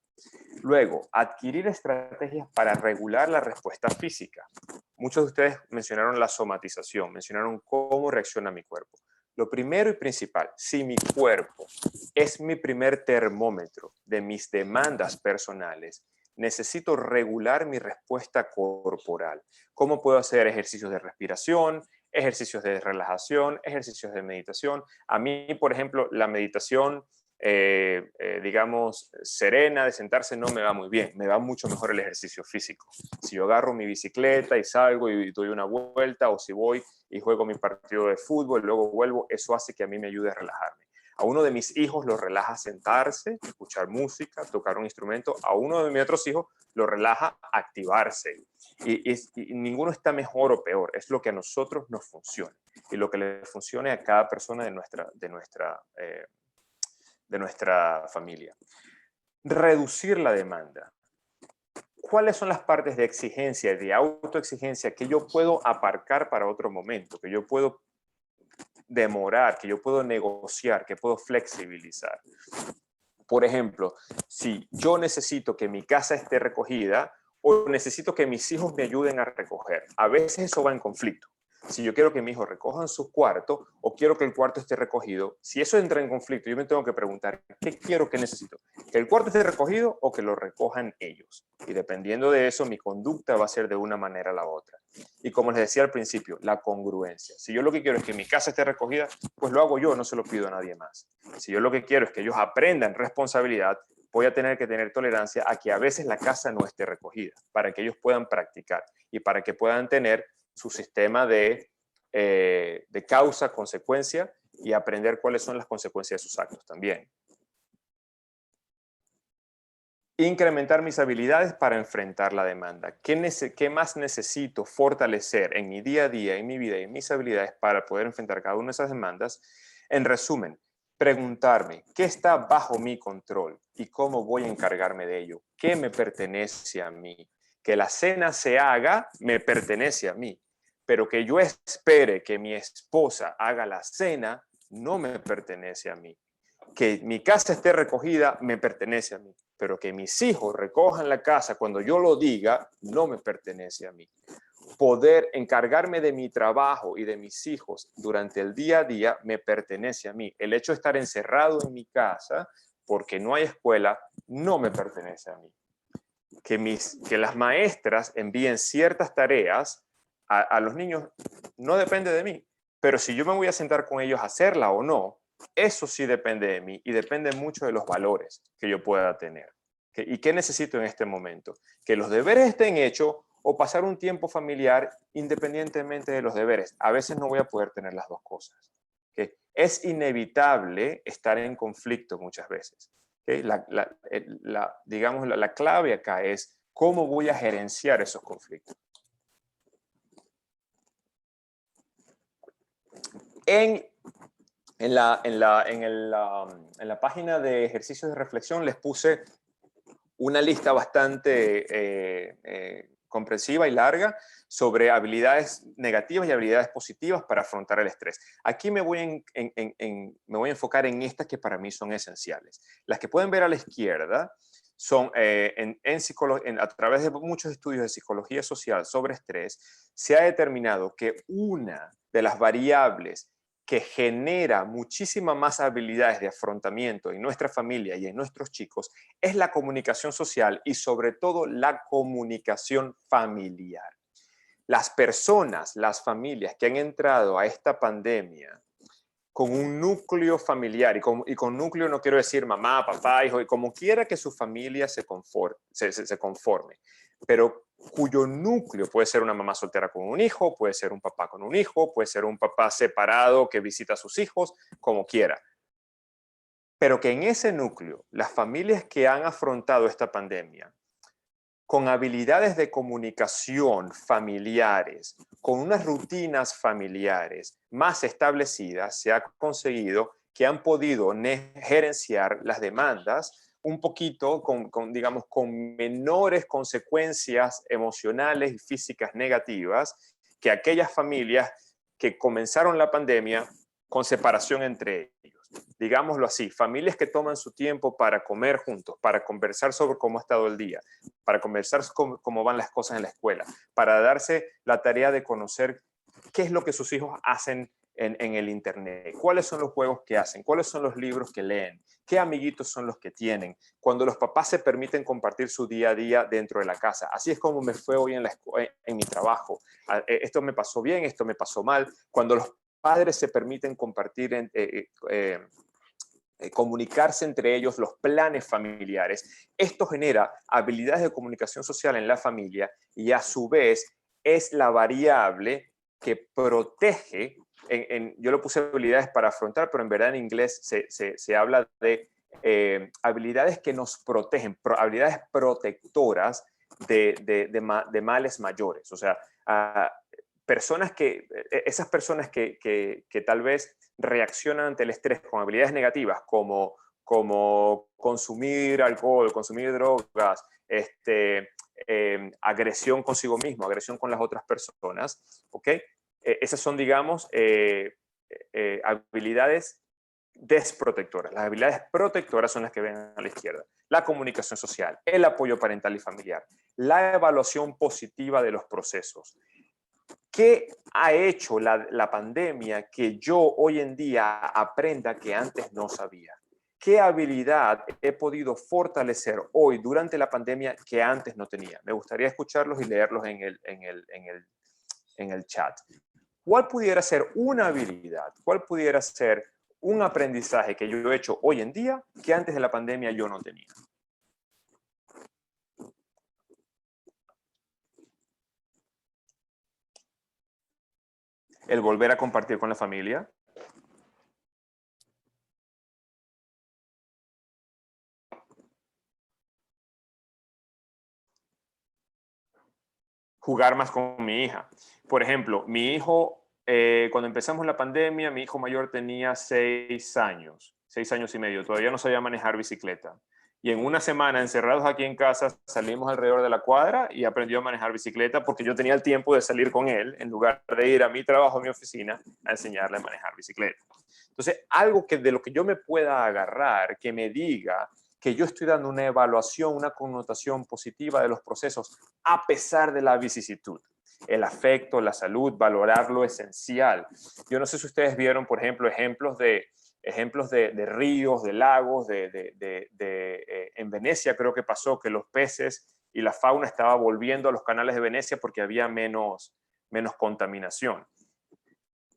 Luego, adquirir estrategias para regular la respuesta física. Muchos de ustedes mencionaron la somatización, mencionaron cómo reacciona mi cuerpo. Lo primero y principal, si mi cuerpo es mi primer termómetro de mis demandas personales, necesito regular mi respuesta corporal. ¿Cómo puedo hacer ejercicios de respiración, ejercicios de relajación, ejercicios de meditación? A mí, por ejemplo, la meditación, digamos, serena, de sentarse, no me va muy bien. Me va mucho mejor el ejercicio físico. Si yo agarro mi bicicleta y salgo y doy una vuelta, o si voy y juego mi partido de fútbol y luego vuelvo, eso hace que a mí me ayude a relajarme. A uno de mis hijos lo relaja sentarse, escuchar música, tocar un instrumento. A uno de mis otros hijos lo relaja activarse. Y ninguno está mejor o peor. Es lo que a nosotros nos funciona. Y lo que le funcione a cada persona de nuestra familia. Reducir la demanda. ¿Cuáles son las partes de exigencia, de autoexigencia que yo puedo aparcar para otro momento, que yo puedo demorar, que yo puedo negociar, que puedo flexibilizar? Por ejemplo, si yo necesito que mi casa esté recogida o necesito que mis hijos me ayuden a recoger, a veces eso va en conflicto. Si yo quiero que mi hijo recoja en su cuarto o quiero que el cuarto esté recogido, si eso entra en conflicto, yo me tengo que preguntar, ¿qué quiero, qué necesito? ¿Que el cuarto esté recogido o que lo recojan ellos? Y dependiendo de eso, mi conducta va a ser de una manera a la otra. Y como les decía al principio, la congruencia. Si yo lo que quiero es que mi casa esté recogida, pues lo hago yo, no se lo pido a nadie más. Si yo lo que quiero es que ellos aprendan responsabilidad, voy a tener que tener tolerancia a que a veces la casa no esté recogida, para que ellos puedan practicar y para que puedan tener su sistema de causa, consecuencia y aprender cuáles son las consecuencias de sus actos también. Incrementar mis habilidades para enfrentar la demanda. ¿Qué más necesito fortalecer en mi día a día, en mi vida y en mis habilidades para poder enfrentar cada una de esas demandas? En resumen, preguntarme qué está bajo mi control y cómo voy a encargarme de ello. ¿Qué me pertenece a mí? Que la cena se haga, me pertenece a mí. Pero que yo espere que mi esposa haga la cena, no me pertenece a mí. Que mi casa esté recogida, me pertenece a mí. Pero que mis hijos recojan la casa cuando yo lo diga, no me pertenece a mí. Poder encargarme de mi trabajo y de mis hijos durante el día a día me pertenece a mí. El hecho de estar encerrado en mi casa porque no hay escuela, no me pertenece a mí. Que las maestras envíen ciertas tareas a los niños no depende de mí, pero si yo me voy a sentar con ellos a hacerla o no, eso sí depende de mí y depende mucho de los valores que yo pueda tener. ¿Y qué necesito en este momento? Que los deberes estén hechos o pasar un tiempo familiar independientemente de los deberes. A veces no voy a poder tener las dos cosas. Es inevitable estar en conflicto muchas veces. Digamos, la clave acá es cómo voy a gerenciar esos conflictos. En la página de ejercicios de reflexión les puse una lista bastante comprensiva y larga sobre habilidades negativas y habilidades positivas para afrontar el estrés. Aquí me voy a enfocar en estas que para mí son esenciales. Las que pueden ver a la izquierda son, a través de muchos estudios de psicología social sobre estrés, se ha determinado que una de las variables que genera muchísimas más habilidades de afrontamiento en nuestra familia y en nuestros chicos es la comunicación social y sobre todo la comunicación familiar. Las personas, las familias que han entrado a esta pandemia con un núcleo familiar, y con núcleo no quiero decir mamá, papá, hijo, y como quiera que su familia se conforme, pero cuyo núcleo puede ser una mamá soltera con un hijo, puede ser un papá con un hijo, puede ser un papá separado que visita a sus hijos, como quiera. Pero que en ese núcleo, las familias que han afrontado esta pandemia con habilidades de comunicación familiares, con unas rutinas familiares más establecidas, se ha conseguido que han podido gerenciar las demandas un poquito digamos, con menores consecuencias emocionales y físicas negativas que aquellas familias que comenzaron la pandemia con separación entre ellos. Digámoslo así, familias que toman su tiempo para comer juntos, para conversar sobre cómo ha estado el día, para conversar cómo van las cosas en la escuela, para darse la tarea de conocer qué es lo que sus hijos hacen en el internet, cuáles son los juegos que hacen, cuáles son los libros que leen, qué amiguitos son los que tienen, cuando los papás se permiten compartir su día a día dentro de la casa. Así es como me fue hoy en mi trabajo. Esto me pasó bien, esto me pasó mal. Cuando los padres se permiten compartir, comunicarse entre ellos los planes familiares, esto genera habilidades de comunicación social en la familia y a su vez es la variable que protege. Yo lo puse habilidades para afrontar, pero en verdad en inglés se habla de habilidades que nos protegen, habilidades protectoras de males mayores. O sea, esas personas que tal vez reaccionan ante el estrés con habilidades negativas como consumir alcohol, consumir drogas, agresión consigo mismo, agresión con las otras personas, ¿ok? Esas son, digamos, habilidades desprotectoras. Las habilidades protectoras son las que ven a la izquierda. La comunicación social, el apoyo parental y familiar, la evaluación positiva de los procesos. ¿Qué ha hecho la pandemia que yo hoy en día aprenda que antes no sabía? ¿Qué habilidad he podido fortalecer hoy durante la pandemia que antes no tenía? Me gustaría escucharlos y leerlos en el chat. ¿Cuál pudiera ser una habilidad? ¿Cuál pudiera ser un aprendizaje que yo he hecho hoy en día que antes de la pandemia yo no tenía? El volver a compartir con la familia. Jugar más con mi hija. Por ejemplo, mi hijo, cuando empezamos la pandemia, mi hijo mayor tenía 6 años, 6 años y medio. Todavía no sabía manejar bicicleta. Y en una semana, encerrados aquí en casa, salimos alrededor de la cuadra y aprendió a manejar bicicleta porque yo tenía el tiempo de salir con él en lugar de ir a mi trabajo, a mi oficina, a enseñarle a manejar bicicleta. Entonces, algo de lo que yo me pueda agarrar, que me diga que yo estoy dando una evaluación, una connotación positiva de los procesos a pesar de la vicisitud. El afecto, la salud, valorar lo esencial. Yo no sé si ustedes vieron, por ejemplo, ejemplos de ríos, de lagos, en Venecia creo que pasó que los peces y la fauna estaba volviendo a los canales de Venecia porque había menos contaminación.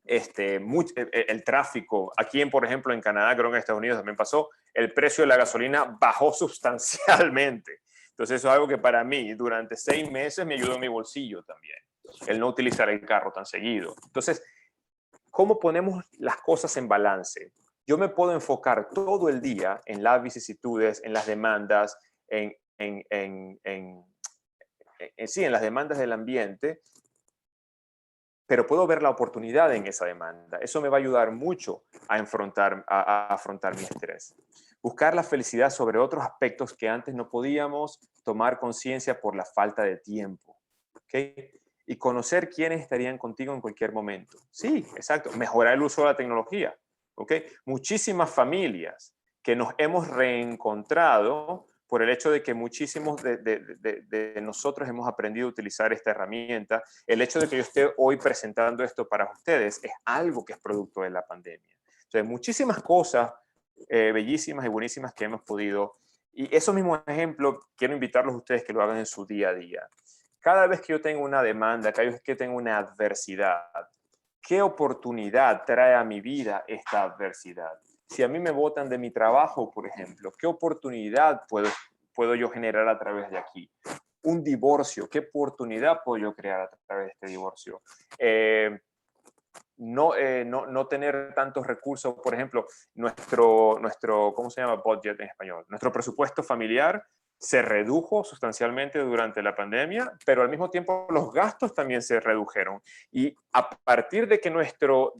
El tráfico, aquí por ejemplo en Canadá, creo que en Estados Unidos también pasó, el precio de la gasolina bajó sustancialmente. Entonces eso es algo que para mí durante 6 meses me ayudó en mi bolsillo también, el no utilizar el carro tan seguido. Entonces, ¿cómo ponemos las cosas en balance? Yo me puedo enfocar todo el día en las vicisitudes, en las demandas, en las demandas del ambiente, pero puedo ver la oportunidad en esa demanda. Eso me va a ayudar mucho a afrontar mi estrés. Buscar la felicidad sobre otros aspectos que antes no podíamos tomar conciencia por la falta de tiempo. ¿Okay? Y conocer quiénes estarían contigo en cualquier momento. Sí, exacto. Mejorar el uso de la tecnología. ¿Okay? Muchísimas familias que nos hemos reencontrado por el hecho de que muchísimos de nosotros hemos aprendido a utilizar esta herramienta. El hecho de que yo esté hoy presentando esto para ustedes es algo que es producto de la pandemia. Entonces, muchísimas cosas bellísimas y buenísimas que hemos podido. Y esos mismos ejemplos, quiero invitarlos a ustedes que lo hagan en su día a día. Cada vez que yo tengo una demanda, cada vez que tengo una adversidad, ¿qué oportunidad trae a mi vida esta adversidad? Si a mí me botan de mi trabajo, por ejemplo, ¿qué oportunidad puedo yo generar a través de aquí? Un divorcio, ¿qué oportunidad puedo yo crear a través de este divorcio? No tener tantos recursos, por ejemplo, nuestro ¿cómo se llama? Budget en español. Nuestro presupuesto familiar se redujo sustancialmente durante la pandemia, pero al mismo tiempo los gastos también se redujeron. Y a partir de que nuestro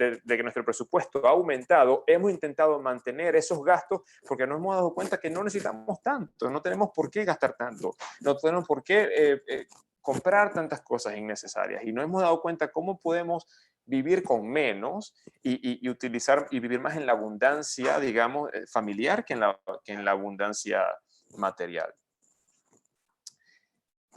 presupuesto ha aumentado, hemos intentado mantener esos gastos porque nos hemos dado cuenta que no necesitamos tanto, no tenemos por qué gastar tanto, no tenemos por qué comprar tantas cosas innecesarias. Y nos hemos dado cuenta cómo podemos vivir con menos y utilizar y vivir más en la abundancia, digamos, familiar que en la abundancia material.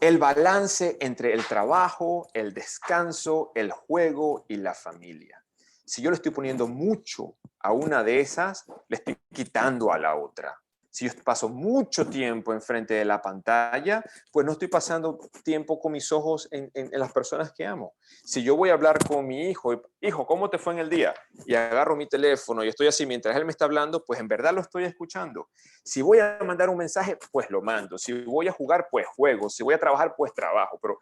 El balance entre el trabajo, el descanso, el juego y la familia. Si yo le estoy poniendo mucho a una de esas, le estoy quitando a la otra. Si yo paso mucho tiempo enfrente de la pantalla, pues no estoy pasando tiempo con mis ojos en las personas que amo. Si yo voy a hablar con mi hijo, hijo, ¿cómo te fue en el día? Y agarro mi teléfono y estoy así mientras él me está hablando, pues en verdad lo estoy escuchando. Si voy a mandar un mensaje, pues lo mando. Si voy a jugar, pues juego. Si voy a trabajar, pues trabajo. Pero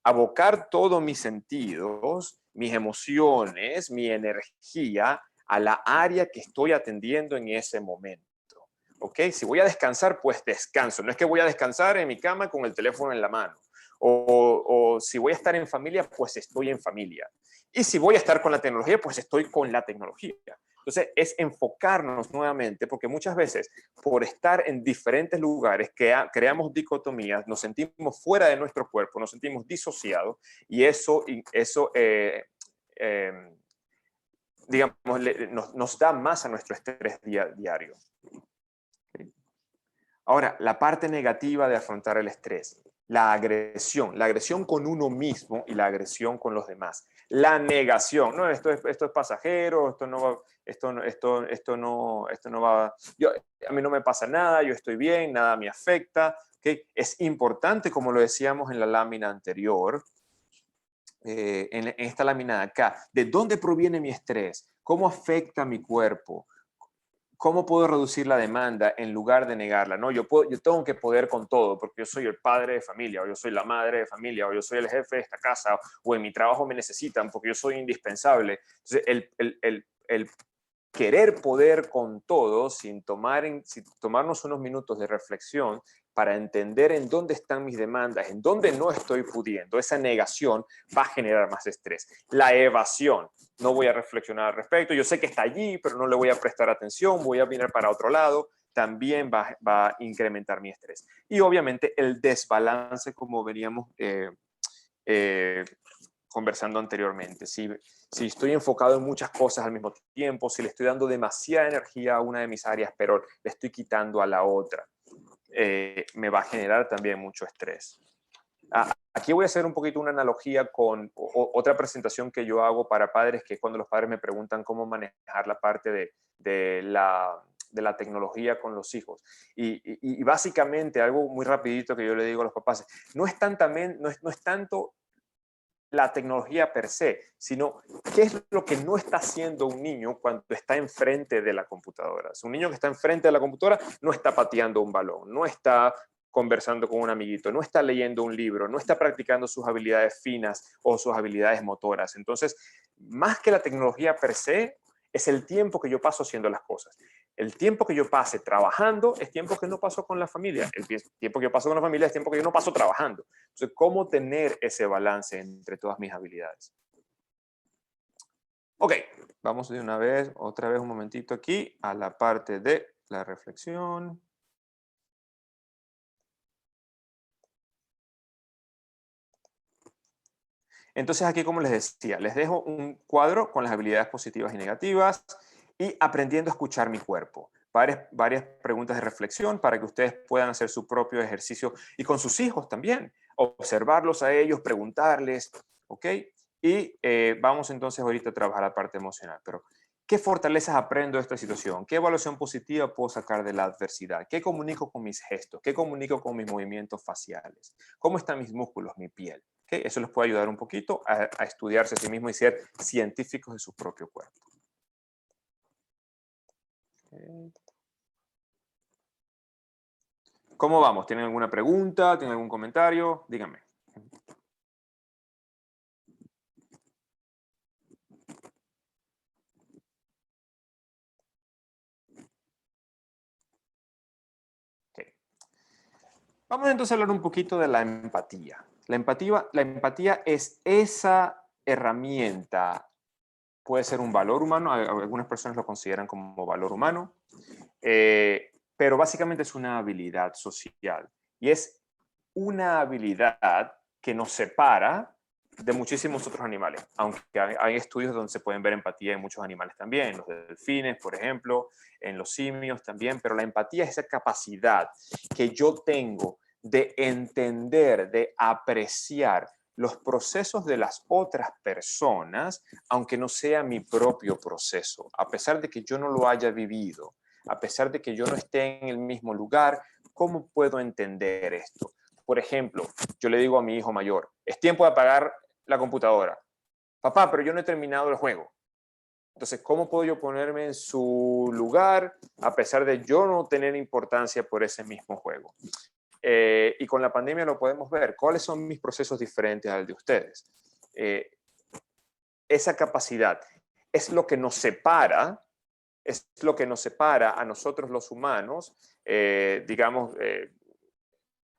abocar todos mis sentidos, mis emociones, mi energía a la área que estoy atendiendo en ese momento. ¿Ok? Si voy a descansar, pues descanso. No es que voy a descansar en mi cama con el teléfono en la mano. O si voy a estar en familia, pues estoy en familia. Y si voy a estar con la tecnología, pues estoy con la tecnología. Entonces, es enfocarnos nuevamente, porque muchas veces, por estar en diferentes lugares, creamos dicotomías, nos sentimos fuera de nuestro cuerpo, nos sentimos disociados, y eso digamos, nos da más a nuestro estrés diario. Ahora, la parte negativa de afrontar el estrés, la agresión con uno mismo y la agresión con los demás. La negación, no, esto es pasajero, esto no va, a mí no me pasa nada, yo estoy bien, nada me afecta. ¿Okay? Es importante, como lo decíamos en la lámina anterior, en esta lámina de acá, ¿de dónde proviene mi estrés? ¿Cómo afecta a mi cuerpo? ¿Cómo puedo reducir la demanda en lugar de negarla? ¿No? Yo tengo que poder con todo porque yo soy el padre de familia, o yo soy la madre de familia, o yo soy el jefe de esta casa, o en mi trabajo me necesitan porque yo soy indispensable. Entonces, el querer poder con todo sin tomarnos unos minutos de reflexión para entender en dónde están mis demandas, en dónde no estoy pudiendo, esa negación va a generar más estrés. La evasión, no voy a reflexionar al respecto, yo sé que está allí, pero no le voy a prestar atención, voy a mirar para otro lado, también va a incrementar mi estrés. Y obviamente el desbalance, como veníamos conversando anteriormente. Si estoy enfocado en muchas cosas al mismo tiempo, si le estoy dando demasiada energía a una de mis áreas, pero le estoy quitando a la otra, me va a generar también mucho estrés. Aquí voy a hacer un poquito una analogía con otra presentación que yo hago para padres, que es cuando los padres me preguntan cómo manejar la parte de la tecnología con los hijos. Y básicamente, algo muy rapidito que yo le digo a los papás, no es tanto la tecnología per se, sino qué es lo que no está haciendo un niño cuando está enfrente de la computadora. Un niño que está enfrente de la computadora no está pateando un balón, no está conversando con un amiguito, no está leyendo un libro, no está practicando sus habilidades finas o sus habilidades motoras. Entonces, más que la tecnología per se, es el tiempo que yo paso haciendo las cosas. El tiempo que yo pase trabajando es tiempo que no paso con la familia. El tiempo que yo paso con la familia es tiempo que yo no paso trabajando. Entonces, ¿cómo tener ese balance entre todas mis habilidades? Ok, vamos de una vez, otra vez un momentito aquí, a la parte de la reflexión. Entonces aquí, como les decía, les dejo un cuadro con las habilidades positivas y negativas y aprendiendo a escuchar mi cuerpo. Varias preguntas de reflexión para que ustedes puedan hacer su propio ejercicio y con sus hijos también, observarlos a ellos, preguntarles, ¿ok? Y vamos entonces ahorita a trabajar la parte emocional, pero ¿qué fortalezas aprendo de esta situación? ¿Qué evaluación positiva puedo sacar de la adversidad? ¿Qué comunico con mis gestos? ¿Qué comunico con mis movimientos faciales? ¿Cómo están mis músculos, mi piel? ¿Okay? Eso les puede ayudar un poquito a estudiarse a sí mismos y ser científicos de su propio cuerpo. Okay. ¿Cómo vamos? ¿Tienen alguna pregunta? ¿Tienen algún comentario? Díganme. Okay. Vamos entonces a hablar un poquito de la empatía. La empatía es esa herramienta, puede ser un valor humano, algunas personas lo consideran como valor humano, pero básicamente es una habilidad social. Y es una habilidad que nos separa de muchísimos otros animales, aunque hay estudios donde se pueden ver empatía en muchos animales también, en los delfines, por ejemplo, en los simios también, pero la empatía es esa capacidad que yo tengo de entender, de apreciar los procesos de las otras personas, aunque no sea mi propio proceso, a pesar de que yo no lo haya vivido, a pesar de que yo no esté en el mismo lugar, ¿cómo puedo entender esto? Por ejemplo, yo le digo a mi hijo mayor, es tiempo de apagar la computadora. Papá, pero yo no he terminado el juego. Entonces, ¿cómo puedo yo ponerme en su lugar a pesar de yo no tener importancia por ese mismo juego? Y con la pandemia lo podemos ver. ¿Cuáles son mis procesos diferentes al de ustedes? Esa capacidad es lo que nos separa, a nosotros los humanos, digamos,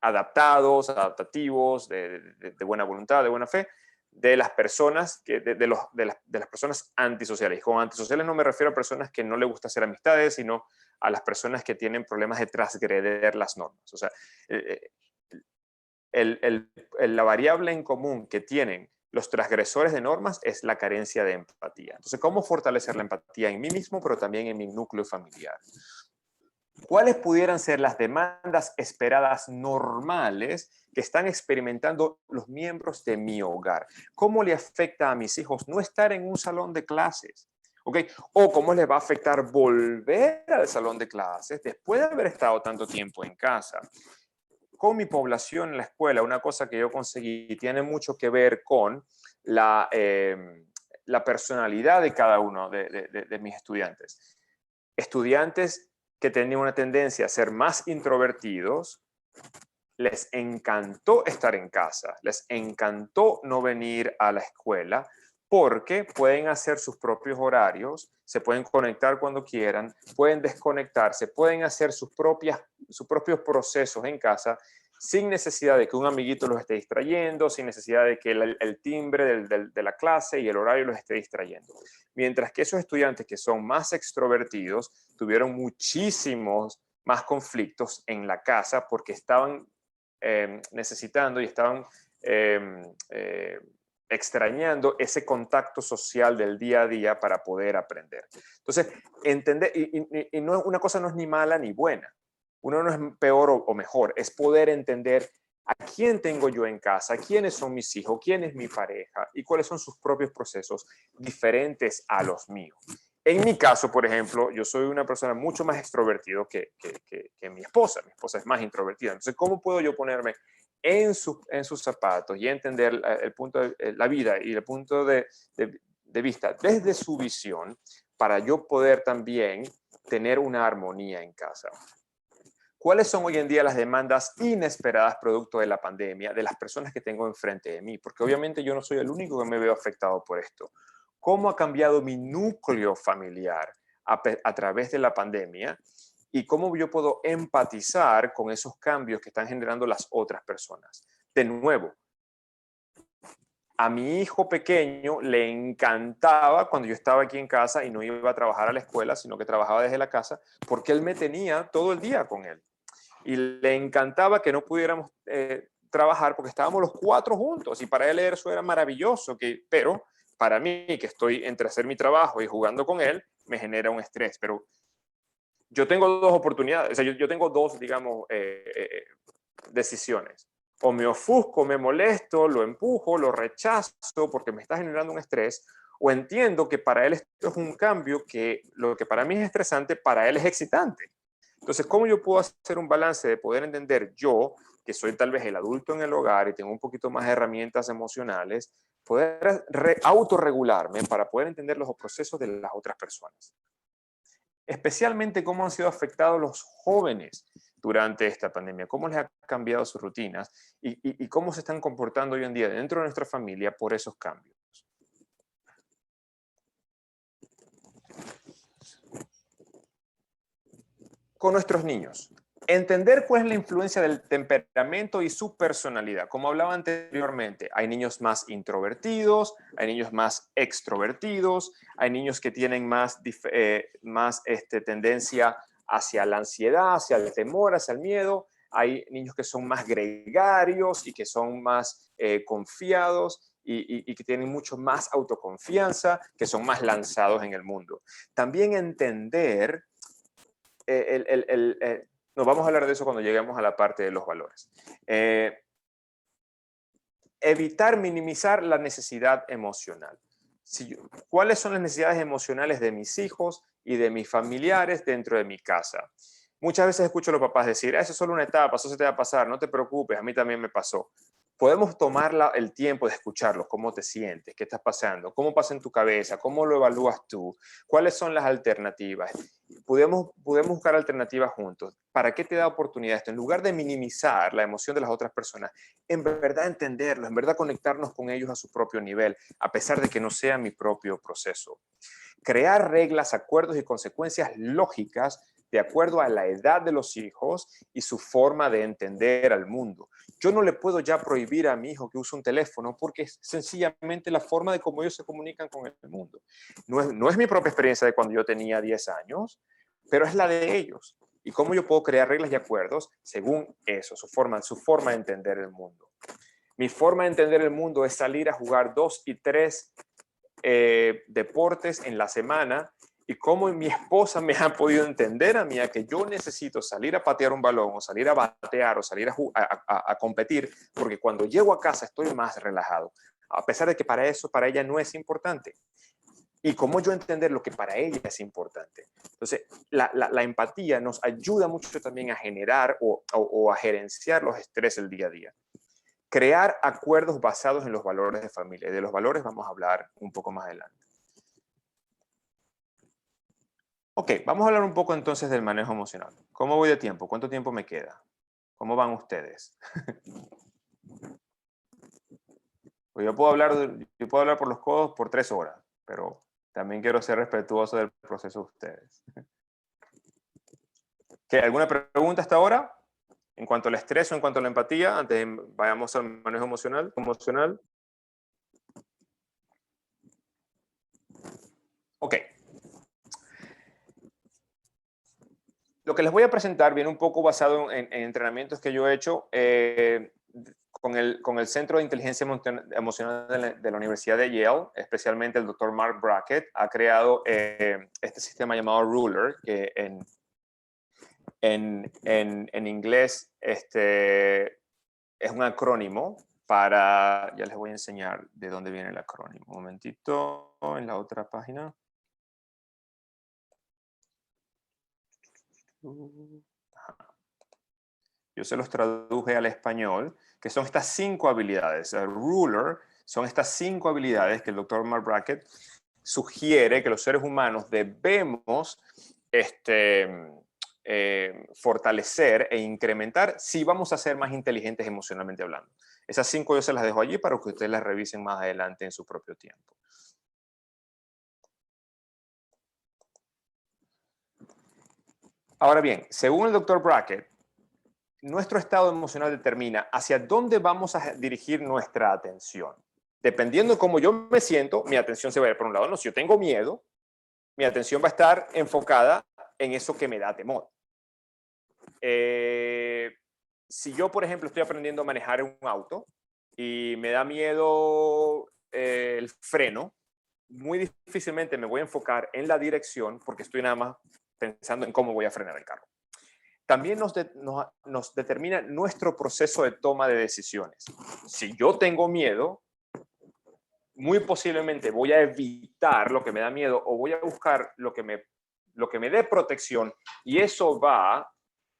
adaptativos, de buena voluntad, de buena fe, de las personas, de las personas antisociales. Y con antisociales no me refiero a personas que no les gusta hacer amistades, sino a las personas que tienen problemas de transgreder las normas. O sea, la variable en común que tienen los transgresores de normas es la carencia de empatía. Entonces, ¿cómo fortalecer la empatía en mí mismo, pero también en mi núcleo familiar? ¿Cuáles pudieran ser las demandas esperadas normales que están experimentando los miembros de mi hogar? ¿Cómo le afecta a mis hijos no estar en un salón de clases? ¿Okay? ¿O cómo les va a afectar volver al salón de clases después de haber estado tanto tiempo en casa? Con mi población en la escuela, una cosa que yo conseguí tiene mucho que ver con la personalidad de cada uno de mis estudiantes. Estudiantes que tenían una tendencia a ser más introvertidos, les encantó estar en casa, les encantó no venir a la escuela porque pueden hacer sus propios horarios, se pueden conectar cuando quieran, pueden desconectarse, pueden hacer sus propios procesos en casa sin necesidad de que un amiguito los esté distrayendo, sin necesidad de que el timbre de la clase y el horario los esté distrayendo. Mientras que esos estudiantes que son más extrovertidos tuvieron muchísimos más conflictos en la casa porque estaban necesitando y estaban extrañando ese contacto social del día a día para poder aprender. Entonces, entender, y no, una cosa no es ni mala ni buena, uno no es peor o mejor, es poder entender a quién tengo yo en casa, quiénes son mis hijos, quién es mi pareja y cuáles son sus propios procesos diferentes a los míos. En mi caso, por ejemplo, yo soy una persona mucho más extrovertido que mi esposa. Mi esposa es más introvertida. Entonces, ¿cómo puedo yo ponerme en sus zapatos y entender el punto de la vida y el punto de vista desde su visión para yo poder también tener una armonía en casa? ¿Cuáles son hoy en día las demandas inesperadas producto de la pandemia de las personas que tengo enfrente de mí? Porque obviamente yo no soy el único que me veo afectado por esto. ¿Cómo ha cambiado mi núcleo familiar a través de la pandemia? Y cómo yo puedo empatizar con esos cambios que están generando las otras personas. De nuevo, a mi hijo pequeño le encantaba cuando yo estaba aquí en casa y no iba a trabajar a la escuela, sino que trabajaba desde la casa, porque él me tenía todo el día con él. Y le encantaba que no pudiéramos trabajar porque estábamos los cuatro juntos y para él eso era maravilloso, pero para mí, que estoy entre hacer mi trabajo y jugando con él, me genera un estrés. Pero yo tengo dos oportunidades, o sea, yo tengo dos, digamos, decisiones. O me ofusco, me molesto, lo empujo, lo rechazo porque me está generando un estrés, o entiendo que para él esto es un cambio que lo que para mí es estresante, para él es excitante. Entonces, ¿cómo yo puedo hacer un balance de poder entender yo, que soy tal vez el adulto en el hogar y tengo un poquito más de herramientas emocionales, poder autorregularme para poder entender los procesos de las otras personas? Especialmente cómo han sido afectados los jóvenes durante esta pandemia, cómo les ha cambiado sus rutinas y cómo se están comportando hoy en día dentro de nuestra familia por esos cambios. Con nuestros niños. Entender cuál es la influencia del temperamento y su personalidad. Como hablaba anteriormente, hay niños más introvertidos, hay niños más extrovertidos, hay niños que tienen más tendencia hacia la ansiedad, hacia el temor, hacia el miedo. Hay niños que son más gregarios y que son más confiados y que tienen mucho más autoconfianza, que son más lanzados en el mundo. También entender nos vamos a hablar de eso cuando lleguemos a la parte de los valores. Evitar minimizar la necesidad emocional. ¿Cuáles son las necesidades emocionales de mis hijos y de mis familiares dentro de mi casa? Muchas veces escucho a los papás decir, eso es solo una etapa, eso se te va a pasar, no te preocupes, a mí también me pasó. Podemos tomar el tiempo de escucharlos, cómo te sientes, qué estás pasando, cómo pasa en tu cabeza, cómo lo evalúas tú, cuáles son las alternativas. Podemos buscar alternativas juntos. ¿Para qué te da oportunidad esto? En lugar de minimizar la emoción de las otras personas, en verdad entenderlos, en verdad conectarnos con ellos a su propio nivel, a pesar de que no sea mi propio proceso. Crear reglas, acuerdos y consecuencias lógicas de acuerdo a la edad de los hijos y su forma de entender al mundo. Yo no le puedo ya prohibir a mi hijo que use un teléfono porque es sencillamente la forma de cómo ellos se comunican con el mundo. No es mi propia experiencia de cuando yo tenía 10 años, pero es la de ellos. Y cómo yo puedo crear reglas y acuerdos según eso, su forma de entender el mundo. Mi forma de entender el mundo es salir a jugar 2 y 3 deportes en la semana, y cómo mi esposa me ha podido entender a mí a que yo necesito salir a patear un balón o salir a batear o salir a competir, porque cuando llego a casa estoy más relajado, a pesar de que para ella no es importante. Y cómo yo entender lo que para ella es importante. Entonces, la empatía nos ayuda mucho también a generar o a gerenciar los estrés del día a día. Crear acuerdos basados en los valores de familia. Y de los valores vamos a hablar un poco más adelante. Ok, vamos a hablar un poco entonces del manejo emocional. ¿Cómo voy de tiempo? ¿Cuánto tiempo me queda? ¿Cómo van ustedes? Pues yo puedo hablar por los codos por 3 horas, pero también quiero ser respetuoso del proceso de ustedes. ¿Alguna pregunta hasta ahora? En cuanto al estrés o en cuanto a la empatía, antes de vayamos al manejo emocional. Ok. Lo que les voy a presentar viene un poco basado en entrenamientos que yo he hecho con el Centro de Inteligencia Emocional de la Universidad de Yale, especialmente el Dr. Mark Brackett, ha creado este sistema llamado Ruler, que en inglés es un acrónimo para, ya les voy a enseñar de dónde viene el acrónimo. Un momentito, en la otra página. Yo se los traduje al español, que son estas 5 habilidades. El Ruler son estas 5 habilidades que el Dr. Mark Brackett sugiere que los seres humanos debemos fortalecer e incrementar si vamos a ser más inteligentes emocionalmente hablando. Esas 5 yo se las dejo allí para que ustedes las revisen más adelante en su propio tiempo. Ahora bien, según el Dr. Brackett, nuestro estado emocional determina hacia dónde vamos a dirigir nuestra atención. Dependiendo de cómo yo me siento, mi atención se va a ir por un lado. No, si yo tengo miedo, mi atención va a estar enfocada en eso que me da temor. Si yo, por ejemplo, estoy aprendiendo a manejar un auto y me da miedo el freno, muy difícilmente me voy a enfocar en la dirección porque estoy nada más pensando en cómo voy a frenar el carro. También nos determina nuestro proceso de toma de decisiones. Si yo tengo miedo, muy posiblemente voy a evitar lo que me da miedo o voy a buscar lo que me dé protección, y eso va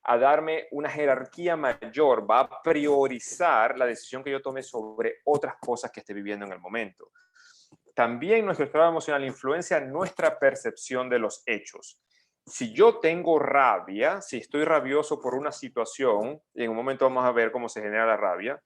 a darme una jerarquía mayor, va a priorizar la decisión que yo tome sobre otras cosas que esté viviendo en el momento. También nuestro estado emocional influencia nuestra percepción de los hechos. Si yo tengo rabia, si estoy rabioso por una situación, y en un momento vamos a ver cómo se genera la rabia,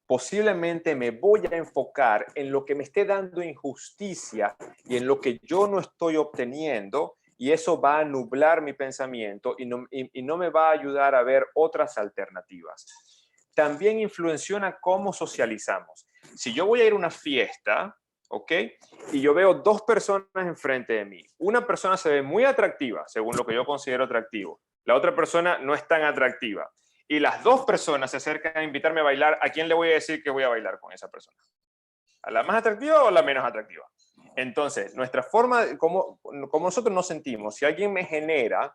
posiblemente me voy a enfocar en lo que me esté dando injusticia y en lo que yo no estoy obteniendo, y eso va a nublar mi pensamiento y no me va a ayudar a ver otras alternativas. También influencia cómo socializamos. Si yo voy a ir a una fiesta, ¿ok? Y yo veo dos personas enfrente de mí. Una persona se ve muy atractiva, según lo que yo considero atractivo. La otra persona no es tan atractiva. Y las dos personas se acercan a invitarme a bailar. ¿A quién le voy a decir que voy a bailar con esa persona? ¿A la más atractiva o a la menos atractiva? Entonces, nuestra forma, como nosotros nos sentimos, si alguien me genera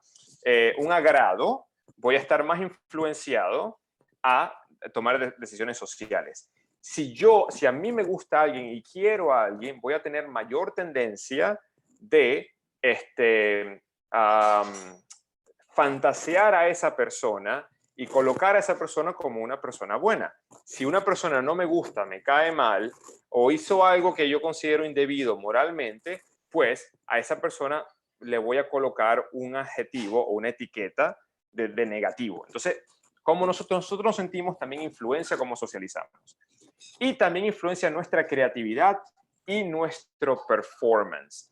un agrado, voy a estar más influenciado a tomar decisiones sociales. Si a mí me gusta alguien y quiero a alguien, voy a tener mayor tendencia de fantasear a esa persona y colocar a esa persona como una persona buena. Si una persona no me gusta, me cae mal o hizo algo que yo considero indebido moralmente, pues a esa persona le voy a colocar un adjetivo o una etiqueta de negativo. Entonces, como nosotros nos sentimos también influencia cómo socializamos. Y también influencia nuestra creatividad y nuestro performance.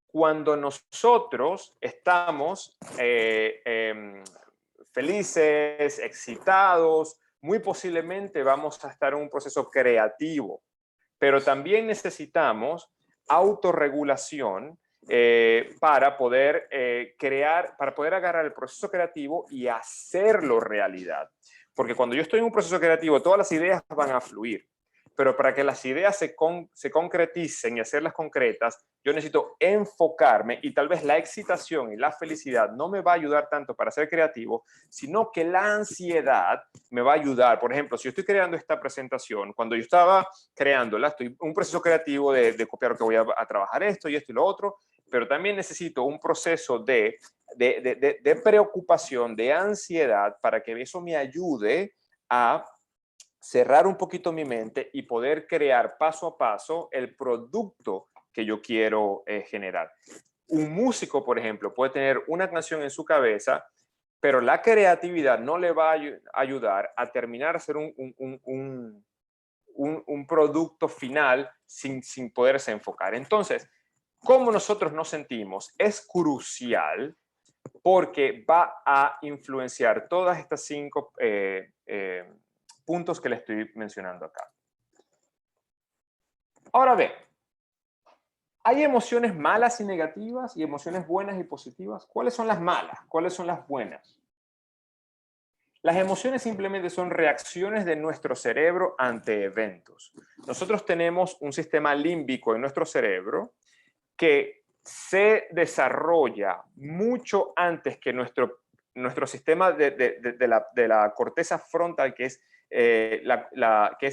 Cuando nosotros estamos felices, excitados, muy posiblemente vamos a estar en un proceso creativo, pero también necesitamos autorregulación para poder crear, para poder agarrar el proceso creativo y hacerlo realidad. Porque cuando yo estoy en un proceso creativo, todas las ideas van a fluir. Pero para que las ideas se concreticen y hacerlas concretas, yo necesito enfocarme y tal vez la excitación y la felicidad no me va a ayudar tanto para ser creativo, sino que la ansiedad me va a ayudar. Por ejemplo, si yo estoy creando esta presentación, cuando yo estaba creándola, estoy en un proceso creativo de copiar que voy a trabajar esto y lo otro, pero también necesito un proceso de preocupación, de ansiedad, para que eso me ayude a cerrar un poquito mi mente y poder crear paso a paso el producto que yo quiero generar. Un músico, por ejemplo, puede tener una canción en su cabeza, pero la creatividad no le va a ayudar a terminar a hacer un producto final sin poderse enfocar. Entonces, cómo nosotros nos sentimos es crucial porque va a influenciar todas estas 5 puntos que le estoy mencionando acá. Ahora bien, hay emociones malas y negativas y emociones buenas y positivas. ¿Cuáles son las malas? ¿Cuáles son las buenas? Las emociones simplemente son reacciones de nuestro cerebro ante eventos. Nosotros tenemos un sistema límbico en nuestro cerebro que se desarrolla mucho antes que nuestro sistema de la corteza frontal, que es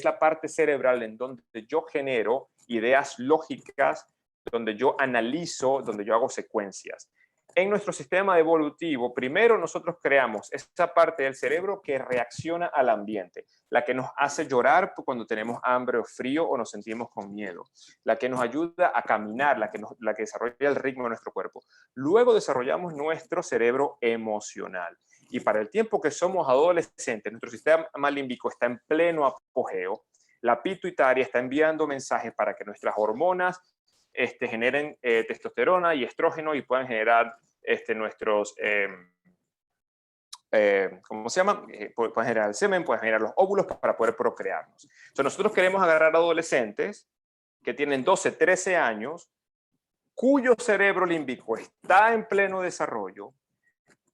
la parte cerebral en donde yo genero ideas lógicas, donde yo analizo, donde yo hago secuencias. En nuestro sistema evolutivo, primero nosotros creamos esa parte del cerebro que reacciona al ambiente, la que nos hace llorar cuando tenemos hambre o frío o nos sentimos con miedo, la que nos ayuda a caminar, la que desarrolla el ritmo de nuestro cuerpo. Luego desarrollamos nuestro cerebro emocional. Y para el tiempo que somos adolescentes, nuestro sistema límbico está en pleno apogeo. La pituitaria está enviando mensajes para que nuestras hormonas generen testosterona y estrógeno y puedan generar nuestros, ¿cómo se llama? Pueden generar el semen, pueden generar los óvulos para poder procrearnos. Entonces nosotros queremos agarrar adolescentes que tienen 12, 13 años, cuyo cerebro límbico está en pleno desarrollo,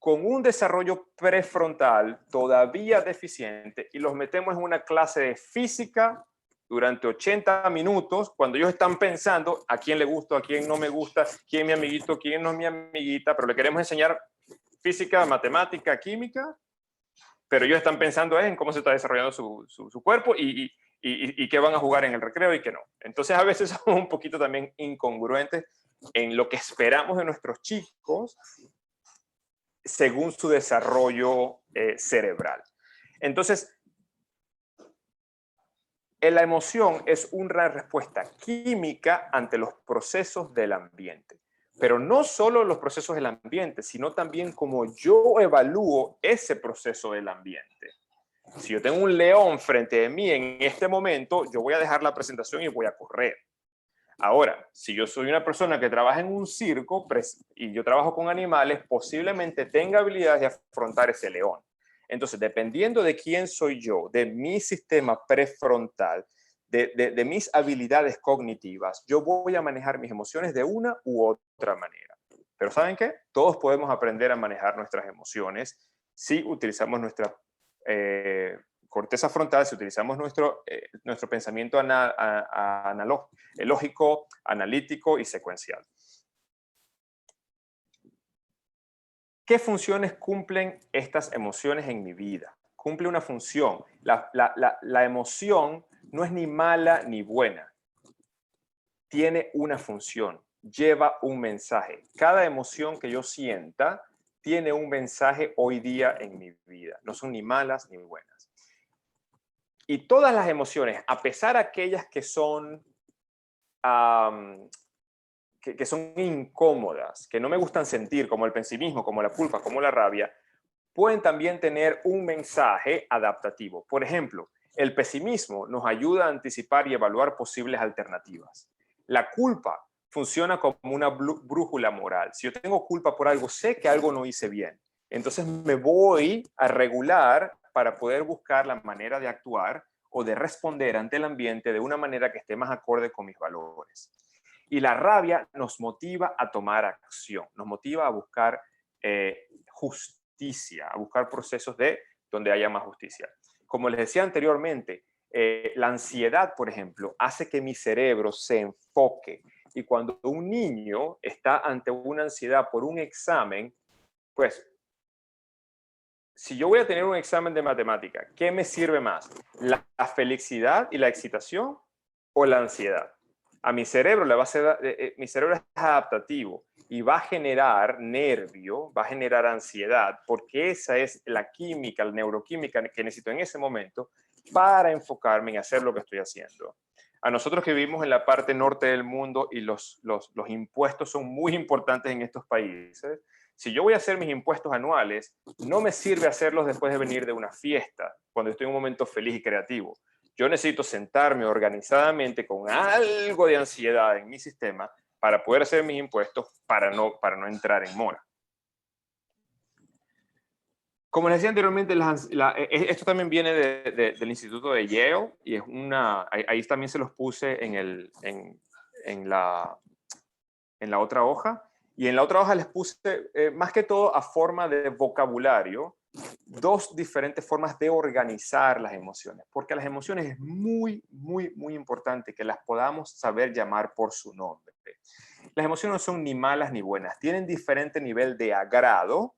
con un desarrollo prefrontal todavía deficiente, y los metemos en una clase de física durante 80 minutos, cuando ellos están pensando a quién le gusta, a quién no me gusta, quién es mi amiguito, quién no es mi amiguita, pero le queremos enseñar física, matemática, química, pero ellos están pensando en cómo se está desarrollando su cuerpo y qué van a jugar en el recreo y qué no. Entonces a veces somos un poquito también incongruentes en lo que esperamos de nuestros chicos según su desarrollo cerebral. Entonces, la emoción es una respuesta química ante los procesos del ambiente. Pero no solo los procesos del ambiente, sino también cómo yo evalúo ese proceso del ambiente. Si yo tengo un león frente de mí en este momento, yo voy a dejar la presentación y voy a correr. Ahora, si yo soy una persona que trabaja en un circo y yo trabajo con animales, posiblemente tenga habilidades de afrontar ese león. Entonces, dependiendo de quién soy yo, de mi sistema prefrontal, de mis habilidades cognitivas, yo voy a manejar mis emociones de una u otra manera. Pero ¿saben qué? Todos podemos aprender a manejar nuestras emociones si utilizamos nuestra corteza frontal, si utilizamos nuestro pensamiento lógico, analítico y secuencial. ¿Qué funciones cumplen estas emociones en mi vida? Cumple una función. La emoción no es ni mala ni buena. Tiene una función, lleva un mensaje. Cada emoción que yo sienta tiene un mensaje hoy día en mi vida. No son ni malas ni buenas. Y todas las emociones, a pesar de aquellas que son, que son incómodas, que no me gustan sentir, como el pesimismo, como la culpa, como la rabia, pueden también tener un mensaje adaptativo. Por ejemplo, el pesimismo nos ayuda a anticipar y evaluar posibles alternativas. La culpa funciona como una brújula moral. Si yo tengo culpa por algo, sé que algo no hice bien. Entonces me voy a regular para poder buscar la manera de actuar o de responder ante el ambiente de una manera que esté más acorde con mis valores. Y la rabia nos motiva a tomar acción, nos motiva a buscar justicia, a buscar procesos donde haya más justicia. Como les decía anteriormente, la ansiedad, por ejemplo, hace que mi cerebro se enfoque. Y cuando un niño está ante una ansiedad por un examen, pues, si yo voy a tener un examen de matemática, ¿qué me sirve más? ¿La felicidad y la excitación o la ansiedad? A mi cerebro le va a ser, mi cerebro es adaptativo y va a generar nervio, va a generar ansiedad, porque esa es la química, la neuroquímica que necesito en ese momento para enfocarme en hacer lo que estoy haciendo. A nosotros que vivimos en la parte norte del mundo y los impuestos son muy importantes en estos países, si yo voy a hacer mis impuestos anuales, no me sirve hacerlos después de venir de una fiesta, cuando estoy en un momento feliz y creativo. Yo necesito sentarme organizadamente con algo de ansiedad en mi sistema para poder hacer mis impuestos para no entrar en mora. Como les decía anteriormente, esto también viene del Instituto de Yale y es ahí también se los puse en la otra hoja. Y en la otra hoja les puse, más que todo a forma de vocabulario, dos diferentes formas de organizar las emociones, porque las emociones es muy, muy, muy importante que las podamos saber llamar por su nombre. Las emociones no son ni malas ni buenas, tienen diferente nivel de agrado